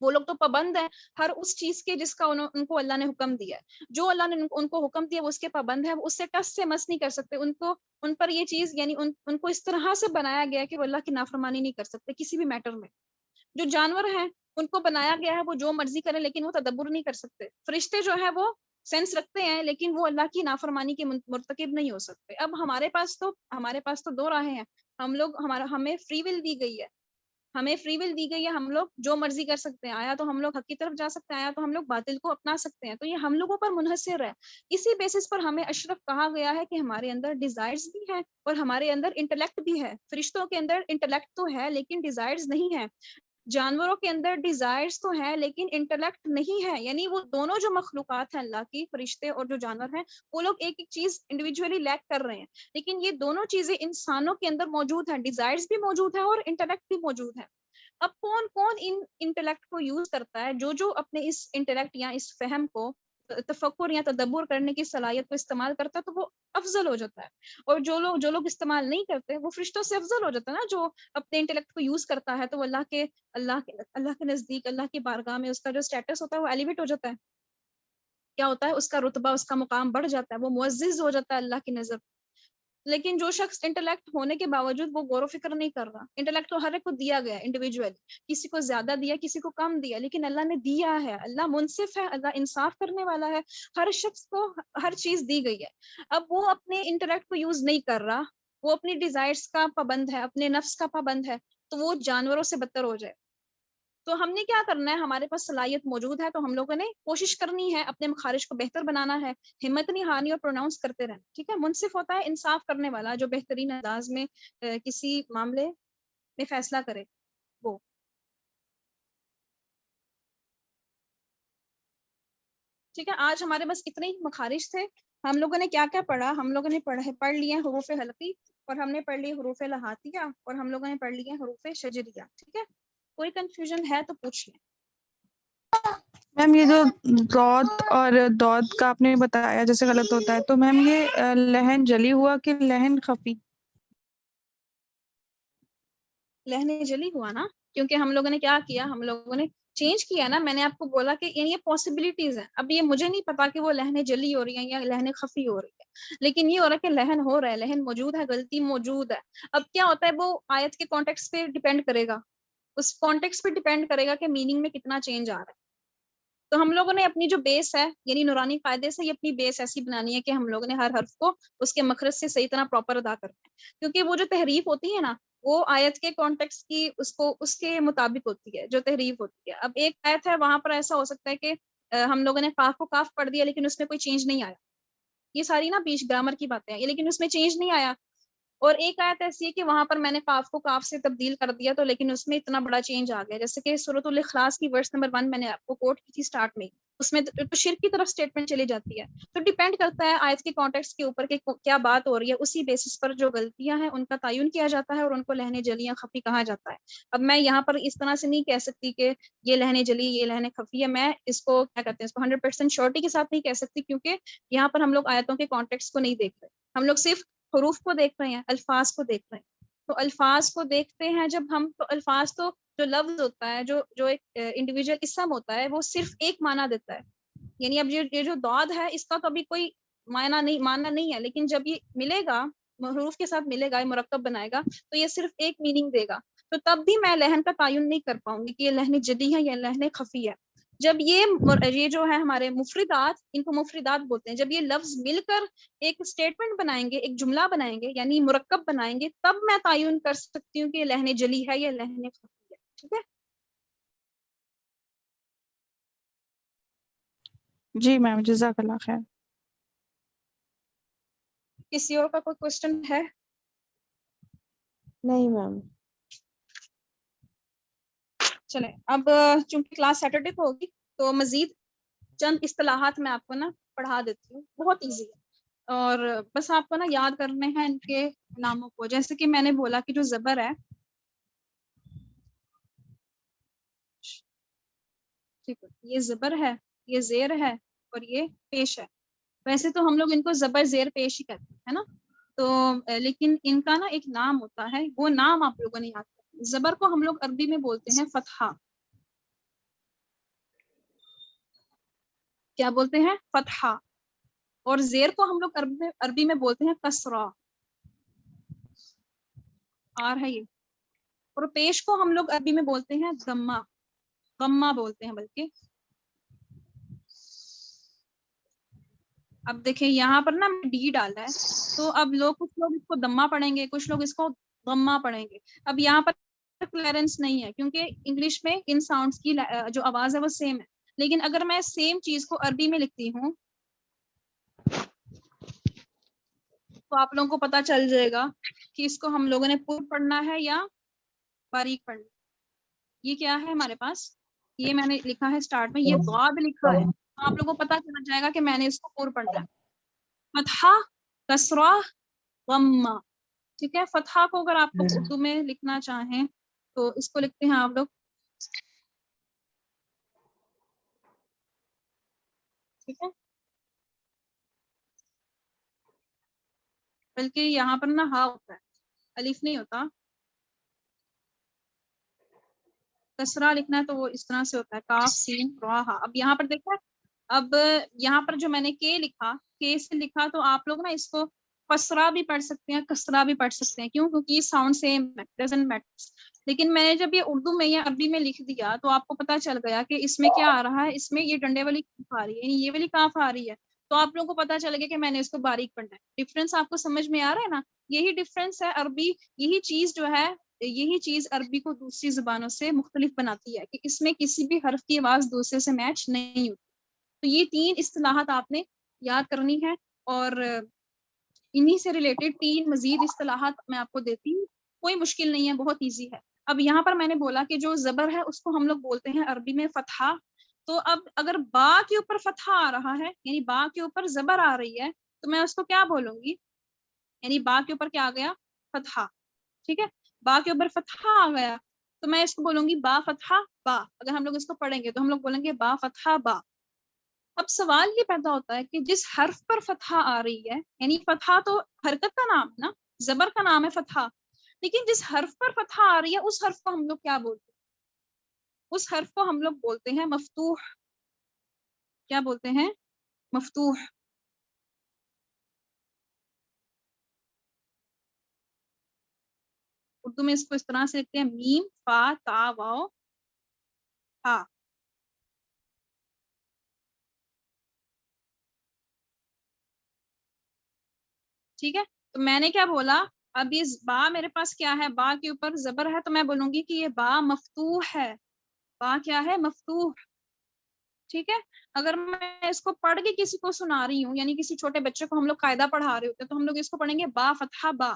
وہ لوگ تو پابند ہیں ہر اس چیز کے جس کا ان کو اللہ نے حکم دیا ہے. جو اللہ نے ان کو حکم دیا وہ اس کے پابند ہے، وہ اس سے ٹس سے مس نہیں کر سکتے. ان پر یہ چیز یعنی ان کو اس طرح سے بنایا گیا ہے کہ وہ اللہ کی نافرمانی نہیں کر سکتے کسی بھی میٹر میں. جو جانور ہیں ان کو بنایا گیا ہے وہ جو مرضی کریں لیکن وہ تدبر نہیں کر سکتے. فرشتے جو ہے وہ سینس رکھتے ہیں لیکن وہ اللہ کی نافرمانی کے مرتکب نہیں ہو سکتے. اب ہمارے پاس تو دو راہیں ہیں. ہمیں فری ول دی گئی ہے، ہم لوگ جو مرضی کر سکتے ہیں. آیا تو ہم لوگ حق کی طرف جا سکتے ہیں، آیا تو ہم لوگ باطل کو اپنا سکتے ہیں. تو یہ ہم لوگوں پر منحصر ہے. اسی بیسس پر ہمیں اشرف کہا گیا ہے کہ ہمارے اندر ڈیزائرز بھی ہیں اور ہمارے اندر انٹلیکٹ بھی ہے. فرشتوں کے اندر انٹلیکٹ تو ہے لیکن ڈیزائرز نہیں ہے. جانوروں کے اندر ڈیزائرز تو ہیں لیکن انٹلیکٹ نہیں ہے. یعنی وہ دونوں جو مخلوقات ہیں اللہ کی، فرشتے اور جو جانور ہیں، وہ لوگ ایک ایک چیز انڈیویجولی لیک کر رہے ہیں. لیکن یہ دونوں چیزیں انسانوں کے اندر موجود ہیں، ڈیزائرز بھی موجود ہیں اور انٹلیکٹ بھی موجود ہے. اب کون ان انٹلیکٹ کو یوز کرتا ہے؟ جو اپنے اس انٹلیکٹ یا اس فہم کو، تفکر یا تدبر کرنے کی صلاحیت کو استعمال کرتا ہے تو وہ افضل ہو جاتا ہے. اور جو لوگ استعمال نہیں کرتے وہ فرشتوں سے افضل ہو جاتا ہے نا. جو اپنے انٹلیکٹ کو یوز کرتا ہے تو وہ اللہ کے نزدیک، اللہ کی بارگاہ میں اس کا جو اسٹیٹس ہوتا ہے وہ ایلیویٹ ہو جاتا ہے. کیا ہوتا ہے؟ اس کا رتبہ، اس کا مقام بڑھ جاتا ہے، وہ معزز ہو جاتا ہے اللہ کی نظر. لیکن جو شخص انٹلیکٹ ہونے کے باوجود وہ غور و فکر نہیں کر رہا، انٹلیکٹ تو ہر ایک کو دیا گیا انڈیویجولی، کسی کو زیادہ دیا کسی کو کم دیا، لیکن اللہ نے دیا ہے. اللہ منصف ہے، اللہ انصاف کرنے والا ہے. ہر شخص کو ہر چیز دی گئی ہے. اب وہ اپنے انٹلیکٹ کو یوز نہیں کر رہا، وہ اپنی ڈیزائرز کا پابند ہے، اپنے نفس کا پابند ہے، تو وہ جانوروں سے بدتر ہو جائے. تو ہم نے کیا کرنا ہے؟ ہمارے پاس صلاحیت موجود ہے تو ہم لوگوں نے کوشش کرنی ہے اپنے مخارج کو بہتر بنانا ہے، ہمت نہیں ہارنی اور پروناؤنس کرتے رہنا. ٹھیک ہے؟ منصف ہوتا ہے انصاف کرنے والا، جو بہترین انداز میں کسی معاملے میں فیصلہ کرے وہ. ٹھیک ہے؟ آج ہمارے بس اتنے ہی مخارج تھے. ہم لوگوں نے کیا کیا پڑھا؟ ہم لوگوں نے پڑھ لیے حروف حلقی، اور ہم نے پڑھ لی حروف لہاتیہ، اور ہم لوگوں نے پڑھ لیے حروف شجریہ. ٹھیک ہے؟ کوئی کنفیوژن ہے تو پوچھ لیں. میم یہ جو ضاد اور دود کا آپ نے بتایا جیسے غلط ہوتا ہے، تو میم یہ لہن جلی ہوا کہ لہن خفی؟ لہنے جلی ہوا نا، کیونکہ ہم لوگوں نے کیا کیا؟ ہم لوگوں نے چینج کیا نا. میں نے آپ کو بولا کہ یہ پاسبلٹیز ہیں. اب یہ مجھے نہیں پتا کہ وہ لہنے جلی ہو رہی ہیں یا لہنے خفی ہو رہی ہے، لیکن یہ ہو رہا ہے کہ لہن ہو رہا ہے، لہن موجود ہے، غلطی موجود ہے. اب کیا ہوتا ہے؟ وہ آیت کے کانٹیکسٹ پہ ڈیپینڈ کرے گا، اس کانٹیکسٹ پہ ڈیپینڈ کرے گا کہ میننگ میں کتنا چینج آ رہا ہے. تو ہم لوگوں نے اپنی جو بیس ہے یعنی نورانی قاعدے سے یہ اپنی بیس ایسی بنانی ہے کہ ہم لوگوں نے ہر حرف کو اس کے مخرج سے صحیح طرح پراپر ادا کرنا ہے. کیونکہ وہ جو تحریف ہوتی ہے نا وہ آیت کے کانٹیکسٹ کی اس کے مطابق ہوتی ہے جو تحریف ہوتی ہے. اب ایک آیت ہے وہاں پر ایسا ہو سکتا ہے کہ ہم لوگوں نے کاف کو کاف پڑھ دیا لیکن اس میں کوئی چینج نہیں آیا. یہ ساری نا بیچ گرامر کی باتیں ہیں لیکن اس میں چینج نہیں آیا. اور ایک آیت ایسی ہے کہ وہاں پر میں نے کاف کو کاف سے تبدیل کر دیا تو لیکن اس میں اتنا بڑا چینج آ گیا، جیسے کہ سورۃ الاخلاص کی ورس نمبر 1 میں نے آپ کو کوٹ کی تھی اسٹارٹ میں، اس میں تو شرک کی طرف اسٹیٹمنٹ چلی جاتی ہے. تو ڈیپینڈ کرتا ہے آیت کے کانٹیکسٹ کے اوپر کہ کیا بات ہو رہی ہے، اسی بیسس پر جو غلطیاں ہیں ان کا تعین کیا جاتا ہے اور ان کو لہنے جلیاں خفی کہا جاتا ہے. اب میں یہاں پر اس طرح سے نہیں کہہ سکتی کہ یہ لہنے جلی یہ لہنے خفی ہے، میں اس کو کیا کہتے ہیں اس کو 100% شورٹی کے ساتھ نہیں کہہ سکتی، کیونکہ یہاں پر ہم لوگ آیتوں کے کانٹیکسٹ کو نہیں دیکھ رہے، ہم لوگ صرف حروف کو دیکھ رہے ہیں، الفاظ کو دیکھ رہے ہیں. تو الفاظ کو دیکھتے ہیں جب ہم، تو الفاظ تو جو لفظ ہوتا ہے، جو ایک انڈیویجول اسم ہوتا ہے، وہ صرف ایک معنی دیتا ہے. یعنی اب یہ جو دعد ہے اس کا کبھی کوئی معنی نہیں ہے، لیکن جب یہ ملے گا حروف کے ساتھ ملے گا، یہ مرکب بنائے گا تو یہ صرف ایک میننگ دے گا. تو تب بھی میں لہن کا تعین نہیں کر پاؤں گی کہ یہ لہن جدی ہے یا لہن خفی ہے. جب یہ جو ہے ہمارے مفردات، ان کو مفردات بولتے ہیں، جب یہ لفظ مل کر ایک اسٹیٹمنٹ بنائیں گے، ایک جملہ بنائیں گے، یعنی مرکب بنائیں گے، تب میں تعین کر سکتی ہوں کہ یہ لہن جلی ہے یا لہن خفی ہے. ٹھیک ہے. جی میم، جزاک اللہ خیر. کسی اور کا کوئی کوشچن ہے؟ نہیں میم. چلیں اب چونکہ کلاس سیٹرڈے کو ہوگی تو مزید چند اصطلاحات میں آپ کو نا پڑھا دیتی ہوں، بہت ایزی ہے، اور بس آپ کو نا یاد کرنے ہیں ان کے ناموں کو. جیسے کہ میں نے بولا کہ جو زبر ہے، ٹھیک ہے، یہ زبر ہے، یہ زیر ہے اور یہ پیش ہے. ویسے تو ہم لوگ ان کو زبر زیر پیش ہی کہتے ہیں نا، تو لیکن ان کا نا ایک نام ہوتا ہے، وہ نام آپ لوگوں نے یاد کرنا. زبر کو ہم لوگ عربی میں بولتے ہیں فتحہ. کیا بولتے ہیں؟ فتحہ. اور زیر کو ہم لوگ عربی میں بولتے ہیں کسرہ. آر ہے یہ. اور پیش کو ہم لوگ عربی میں بولتے ہیں ضمہ، غمہ بولتے ہیں بلکہ. اب دیکھیں یہاں پر نا ڈی ڈالا ہے، تو اب کچھ لوگ اس کو دمہ پڑھیں گے، کچھ لوگ اس کو غمہ پڑھیں گے. اب یہاں پر کلیئرنس نہیں ہے کیونکہ انگلش میں ان ساؤنڈز کی جو آواز ہے وہ سیم ہے، لیکن اگر میں سیم چیز کو عربی میں لکھتی ہوں تو آپ لوگوں کو پتہ چل جائے گا کہ اس کو ہم لوگوں نے پور پڑھنا ہے یا باریک پڑھنا. یہ کیا ہے ہمارے پاس؟ یہ میں نے لکھا ہے اسٹارٹ میں، یہ ضاد لکھا ہے، تو آپ لوگوں کو پتہ چل جائے گا کہ میں نے اس کو پور پڑھنا ہے. فتحہ، کسرہ، غمہ. ٹھیک ہے. فتحہ کو اگر آپ کو اردو میں لکھنا چاہیں تو اس کو لکھتے ہیں آپ لوگ، ٹھیک ہے، بلکہ یہاں پر نا ہا ہوتا ہے، الف نہیں ہوتا. کسرہ لکھنا ہے تو وہ اس طرح سے ہوتا ہے، کاف سین را ہا. اب یہاں پر دیکھا، اب یہاں پر جو میں نے کے لکھا، کے سے لکھا، تو آپ لوگ نا اس کو کسرہ بھی پڑھ سکتے ہیں، کسرہ بھی پڑھ سکتے ہیں. کیوں؟ کیونکہ یہ ساؤنڈ سیم ہے، ڈزنٹ میٹر. لیکن میں نے جب یہ اردو میں یا عربی میں لکھ دیا تو آپ کو پتہ چل گیا کہ اس میں کیا آ رہا ہے، اس میں یہ ڈنڈے والی کاف آ رہی ہے، یعنی یہ والی کاف آ رہی ہے. تو آپ لوگوں کو پتہ چل گیا کہ میں نے اس کو باریک پڑھنا ہے. ڈفرینس آپ کو سمجھ میں آ رہا ہے نا؟ یہی ڈفرینس ہے عربی، یہی چیز جو ہے، یہی چیز عربی کو دوسری زبانوں سے مختلف بناتی ہے کہ اس میں کسی بھی حرف کی آواز دوسرے سے میچ نہیں ہوتی. تو یہ 3 اصطلاحات آپ نے یاد کرنی ہے، اور انہی سے ریلیٹڈ 3 مزید اصطلاحات میں آپ کو دیتی ہوں. کوئی مشکل نہیں ہے، بہت ایزی ہے. اب یہاں پر میں نے بولا کہ جو زبر ہے اس کو ہم لوگ بولتے ہیں عربی میں فتحہ. تو اب اگر با کے اوپر فتحہ آ رہا ہے، یعنی با کے اوپر زبر آ رہی ہے، تو میں اس کو کیا بولوں گی؟ یعنی با کے اوپر کیا آ گیا؟ فتحہ. ٹھیک ہے. با کے اوپر فتحہ آ گیا تو میں اس کو بولوں گی با فتحہ با. اگر ہم لوگ اس کو پڑھیں گے تو ہم لوگ بولیں گے با فتحہ با. اب سوال یہ پیدا ہوتا ہے کہ جس حرف پر فتحہ آ رہی ہے، یعنی فتحہ تو حرکت کا نام ہے نا، زبر کا نام ہے فتحہ، لیکن جس حرف پر فتحہ آ رہی ہے اس حرف کو ہم لوگ کیا بولتے ہیں؟ اس حرف کو ہم لوگ بولتے ہیں مفتوح. کیا بولتے ہیں؟ مفتوح. اردو میں اس کو اس طرح سے لکھتے ہیں میم فا تا واو ہا. ٹھیک ہے. تو میں نے کیا بولا؟ اب یہ با میرے پاس کیا ہے؟ با کے اوپر زبر ہے، تو میں بولوں گی کہ یہ با مفتوح ہے. با کیا ہے؟ مفتوح. ٹھیک ہے. اگر میں اس کو پڑھ کے کسی کو سنا رہی ہوں، یعنی کسی چھوٹے بچے کو ہم لوگ قاعدہ پڑھا رہے ہوتے ہیں، تو ہم لوگ اس کو پڑھیں گے با فتحہ با.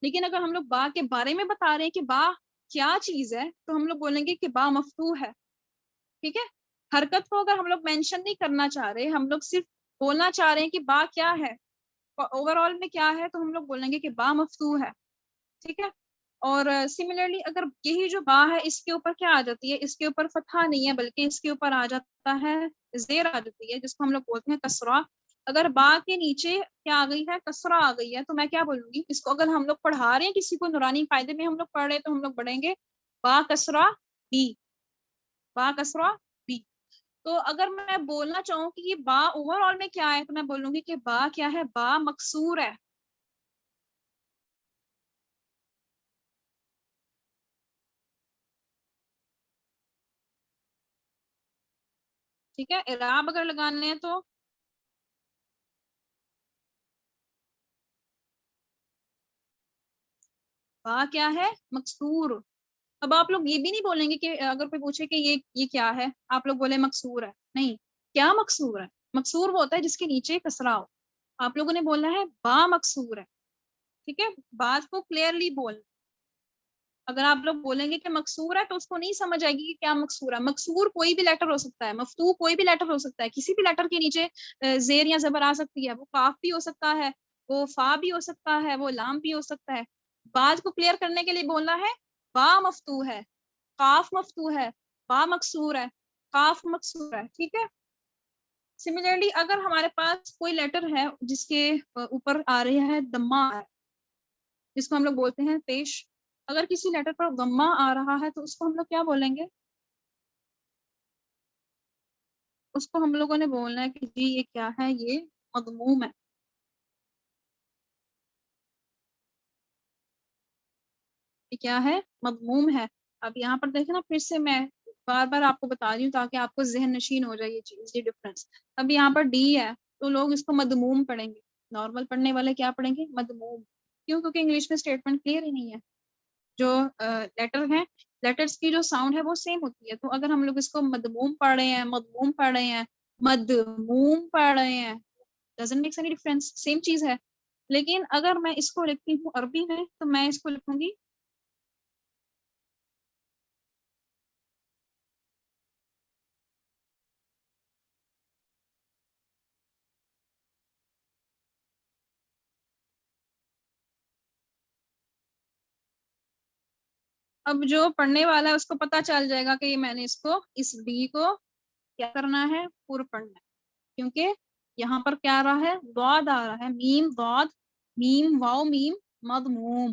لیکن اگر ہم لوگ با کے بارے میں بتا رہے ہیں کہ با کیا چیز ہے تو ہم لوگ بولیں گے کہ با مفتوح ہے. ٹھیک ہے, حرکت کو اگر ہم لوگ مینشن نہیں کرنا چاہ رہے, ہم لوگ صرف بولنا چاہ رہے ہیں کہ با کیا ہے, اوور آل میں کیا ہے, تو ہم لوگ بولیں گے کہ با مفتوح ہے. ٹھیک ہے, اور سملرلی اگر یہی جو با ہے اس کے اوپر کیا آ جاتی ہے, اس کے اوپر فتحہ نہیں ہے بلکہ اس کے اوپر آ جاتا ہے زیر آ جاتی ہے جس کو ہم لوگ بولتے ہیں کسرہ. اگر با کے نیچے کیا آ گئی ہے, کسرہ آ گئی ہے, تو میں کیا بولوں گی, اس کو اگر ہم لوگ پڑھا رہے ہیں کسی کو نورانی قاعدے میں ہم لوگ پڑھ رہے ہیں تو ہم لوگ پڑھیں گے با کسرہ بی, با کسرہ بی. تو اگر میں بولنا چاہوں کہ یہ با اوور آل میں کیا ہے تو میں بولوں گی کہ با کیا ہے, با مکسور ہے. ٹھیک ہے, اعراب اگر لگانے ہیں تو با کیا ہے, مکسور. اب آپ لوگ یہ بھی نہیں بولیں گے کہ اگر کوئی پوچھے کہ یہ کیا ہے, آپ لوگ بولے مکسور ہے. نہیں, کیا مکسور ہے, مکسور وہ ہوتا ہے جس کے نیچے کسرہ ہو. آپ لوگوں نے بولنا ہے با مکسور ہے. ٹھیک ہے, بات کو کلیئرلی بول. اگر آپ لوگ بولیں گے کہ مکسور ہے تو اس کو نہیں سمجھ آئے گی کہ کیا مکسور ہے. مکسور کوئی بھی لیٹر ہو سکتا ہے, مفتوح کوئی بھی لیٹر ہو سکتا ہے, کسی بھی لیٹر کے نیچے زیر یا زبر آ سکتی ہے. وہ کاف بھی ہو سکتا ہے, وہ فا بھی ہو سکتا ہے, وہ لام بھی ہو سکتا ہے. بات کو کلیئر کرنے کے لیے بولنا ہے با مفتوح ہے, کاف مفتوح ہے, با مکسور ہے, کاف مکسور ہے. ٹھیک ہے, سملرلی اگر ہمارے پاس کوئی لیٹر ہے جس کے اوپر آ رہی ہے دمہ, جس کو ہم لوگ بولتے ہیں پیش, اگر کسی لیٹر پر غمہ آ رہا ہے تو اس کو ہم لوگ کیا بولیں گے, اس کو ہم لوگوں نے بولنا ہے کہ جی یہ کیا ہے, یہ مضموم ہے. یہ کیا ہے, مضموم ہے. اب یہاں پر دیکھیں نا, پھر سے میں بار بار آپ کو بتا رہی ہوں تاکہ آپ کو ذہن نشین ہو جائے یہ چیز, یہ ڈفرنس. اب یہاں پر ڈی ہے تو لوگ اس کو مضموم پڑھیں گے, نارمل پڑھنے والے کیا پڑھیں گے, مضموم. کیوں, کیونکہ انگلش میں اسٹیٹمنٹ کلیئر ہی نہیں ہے. جو لیٹر ہیں, لیٹرز کی جو ساؤنڈ ہے وہ سیم ہوتی ہے. تو اگر ہم لوگ اس کو مضموم پڑھ رہے ہیں, مضموم پڑھ رہے ہیں, مدموم پڑھ رہے ہیں, doesn't make any difference, same چیز ہے. لیکن اگر میں اس کو لکھتی ہوں عربی میں تو میں اس کو لکھوں گی اب جو پڑھنے والا ہے اس کو پتا چل جائے گا کہ یہ میں نے اس کو, اس ڈی کو کیا کرنا ہے, پورا پڑھنا ہے. کیونکہ یہاں پر کیا آ رہا ہے, ضاد آ رہا ہے, میم ضاد, میم واو میم, مضموم.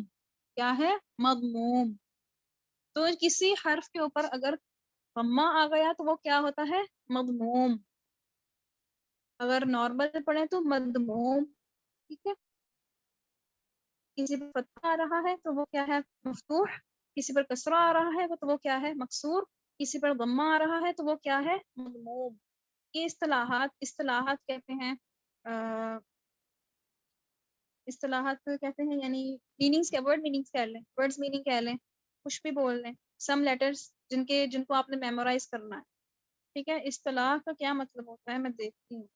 کیا ہے, مضموم. تو کسی حرف کے اوپر اگر غمہ آ گیا تو وہ کیا ہوتا ہے, مضموم. اگر نارمل پڑھیں تو مضموم. ٹھیک ہے, کسی پر فتحہ آ رہا ہے تو وہ کیا ہے, مفتوح. کسی پر کسرہ آ رہا ہے تو وہ کیا ہے, مکسور. کسی پر غمہ آ رہا ہے تو وہ کیا ہے, مضموم. یہ اصطلاحات کہتے ہیں, اصطلاحات کہتے ہیں, یعنی میننگس, کیا ورڈ میننگس کہہ لیں, ورڈز میننگ کہہ لیں, کچھ بھی بول لیں. سم لیٹرز جن کو آپ نے میمورائز کرنا ہے. ٹھیک ہے, اصطلاح کا کیا مطلب ہوتا ہے, میں دیکھتی ہوں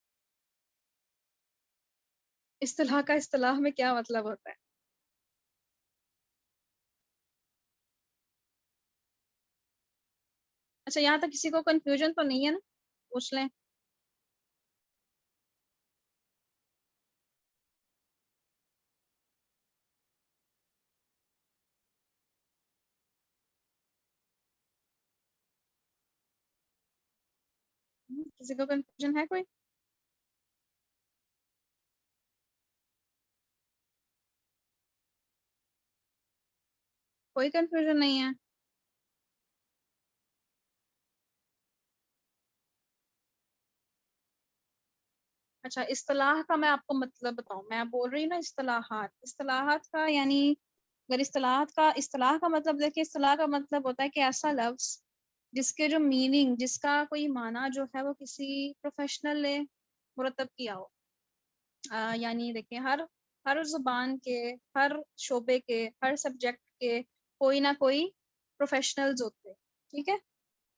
اصطلاح کا, اصطلاح میں کیا مطلب ہوتا ہے. اچھا, یہاں تک کسی کو کنفیوژن تو نہیں ہے نا, پوچھ لیں. کسی کو کنفیوژن ہے کوئی؟ کوئی کنفیوژن نہیں ہے. اچھا, اصطلاح کا میں آپ کو مطلب بتاؤں, میں بول رہی ہوں نا اصطلاحات کا, یعنی اگر اصطلاح کا مطلب دیکھیں, اصطلاح کا مطلب ہوتا ہے کہ ایسا لفظ جس کے جو میننگ, جس کا کوئی معنی جو ہے وہ کسی پروفیشنل نے مرتب کیا ہو. یعنی دیکھیں, ہر زبان کے, ہر شعبے کے, ہر سبجیکٹ کے کوئی نہ کوئی پروفیشنلز ہوتے ہیں. ٹھیک ہے,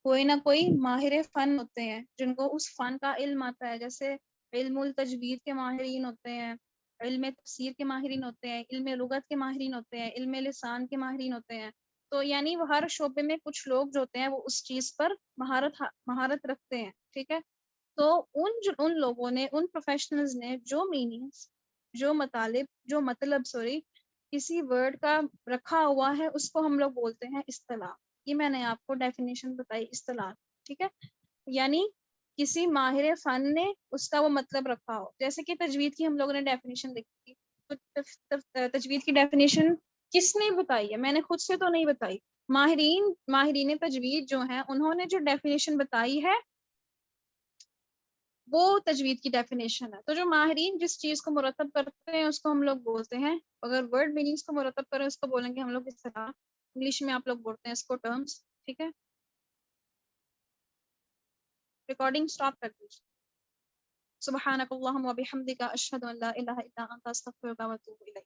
کوئی نہ کوئی ماہر فن ہوتے ہیں جن کو اس فن کا علم آتا ہے. جیسے علم التجوید کے ماہرین ہوتے ہیں, علم تفسیر کے ماہرین ہوتے ہیں، علم لغت کے ماہرین ہوتے ہیں، علم لسان کے ماہرین ہوتے ہیں. تو یعنی وہ ہر شعبے میں کچھ لوگ جو ہوتے ہیں وہ اس چیز پر مہارت رکھتے ہیں. ٹھیک ہے. تو ان لوگوں نے، ان پروفیشنلز نے جو میننگز، جو مطلب کسی ورڈ کا رکھا ہوا ہے، اس کو ہم لوگ بولتے ہیں اصطلاح. یہ میں نے آپ کو ڈیفینیشن بتائی اصطلاح. ٹھیک ہے. یعنی کسی ماہر فن نے اس کا وہ مطلب رکھا ہو. جیسے کہ تجوید کی ہم لوگوں نے ڈیفینیشن دیکھی تھی، تو تجوید کی ڈیفینیشن کس نے بتائی ہے؟ میں نے خود سے تو نہیں بتائی. ماہرین تجوید جو ہیں انہوں نے جو ڈیفینیشن بتائی ہے وہ تجوید کی ڈیفینیشن ہے. تو جو ماہرین جس چیز کو مرتب کرتے ہیں اس کو ہم لوگ بولتے ہیں، اگر ورڈ میننگز کو مرتب کریں اس کو بولیں گے ہم لوگ اصطلاح. انگلش میں آپ لوگ بولتے ہیں اس کو ٹرمز. ٹھیک ہے. ریکارڈنگ سٹاپ کر دیجیے. سبحانک اللہم و بحمدک اشہد ان لا الہ الا انت استغفرک و اتوب الیک.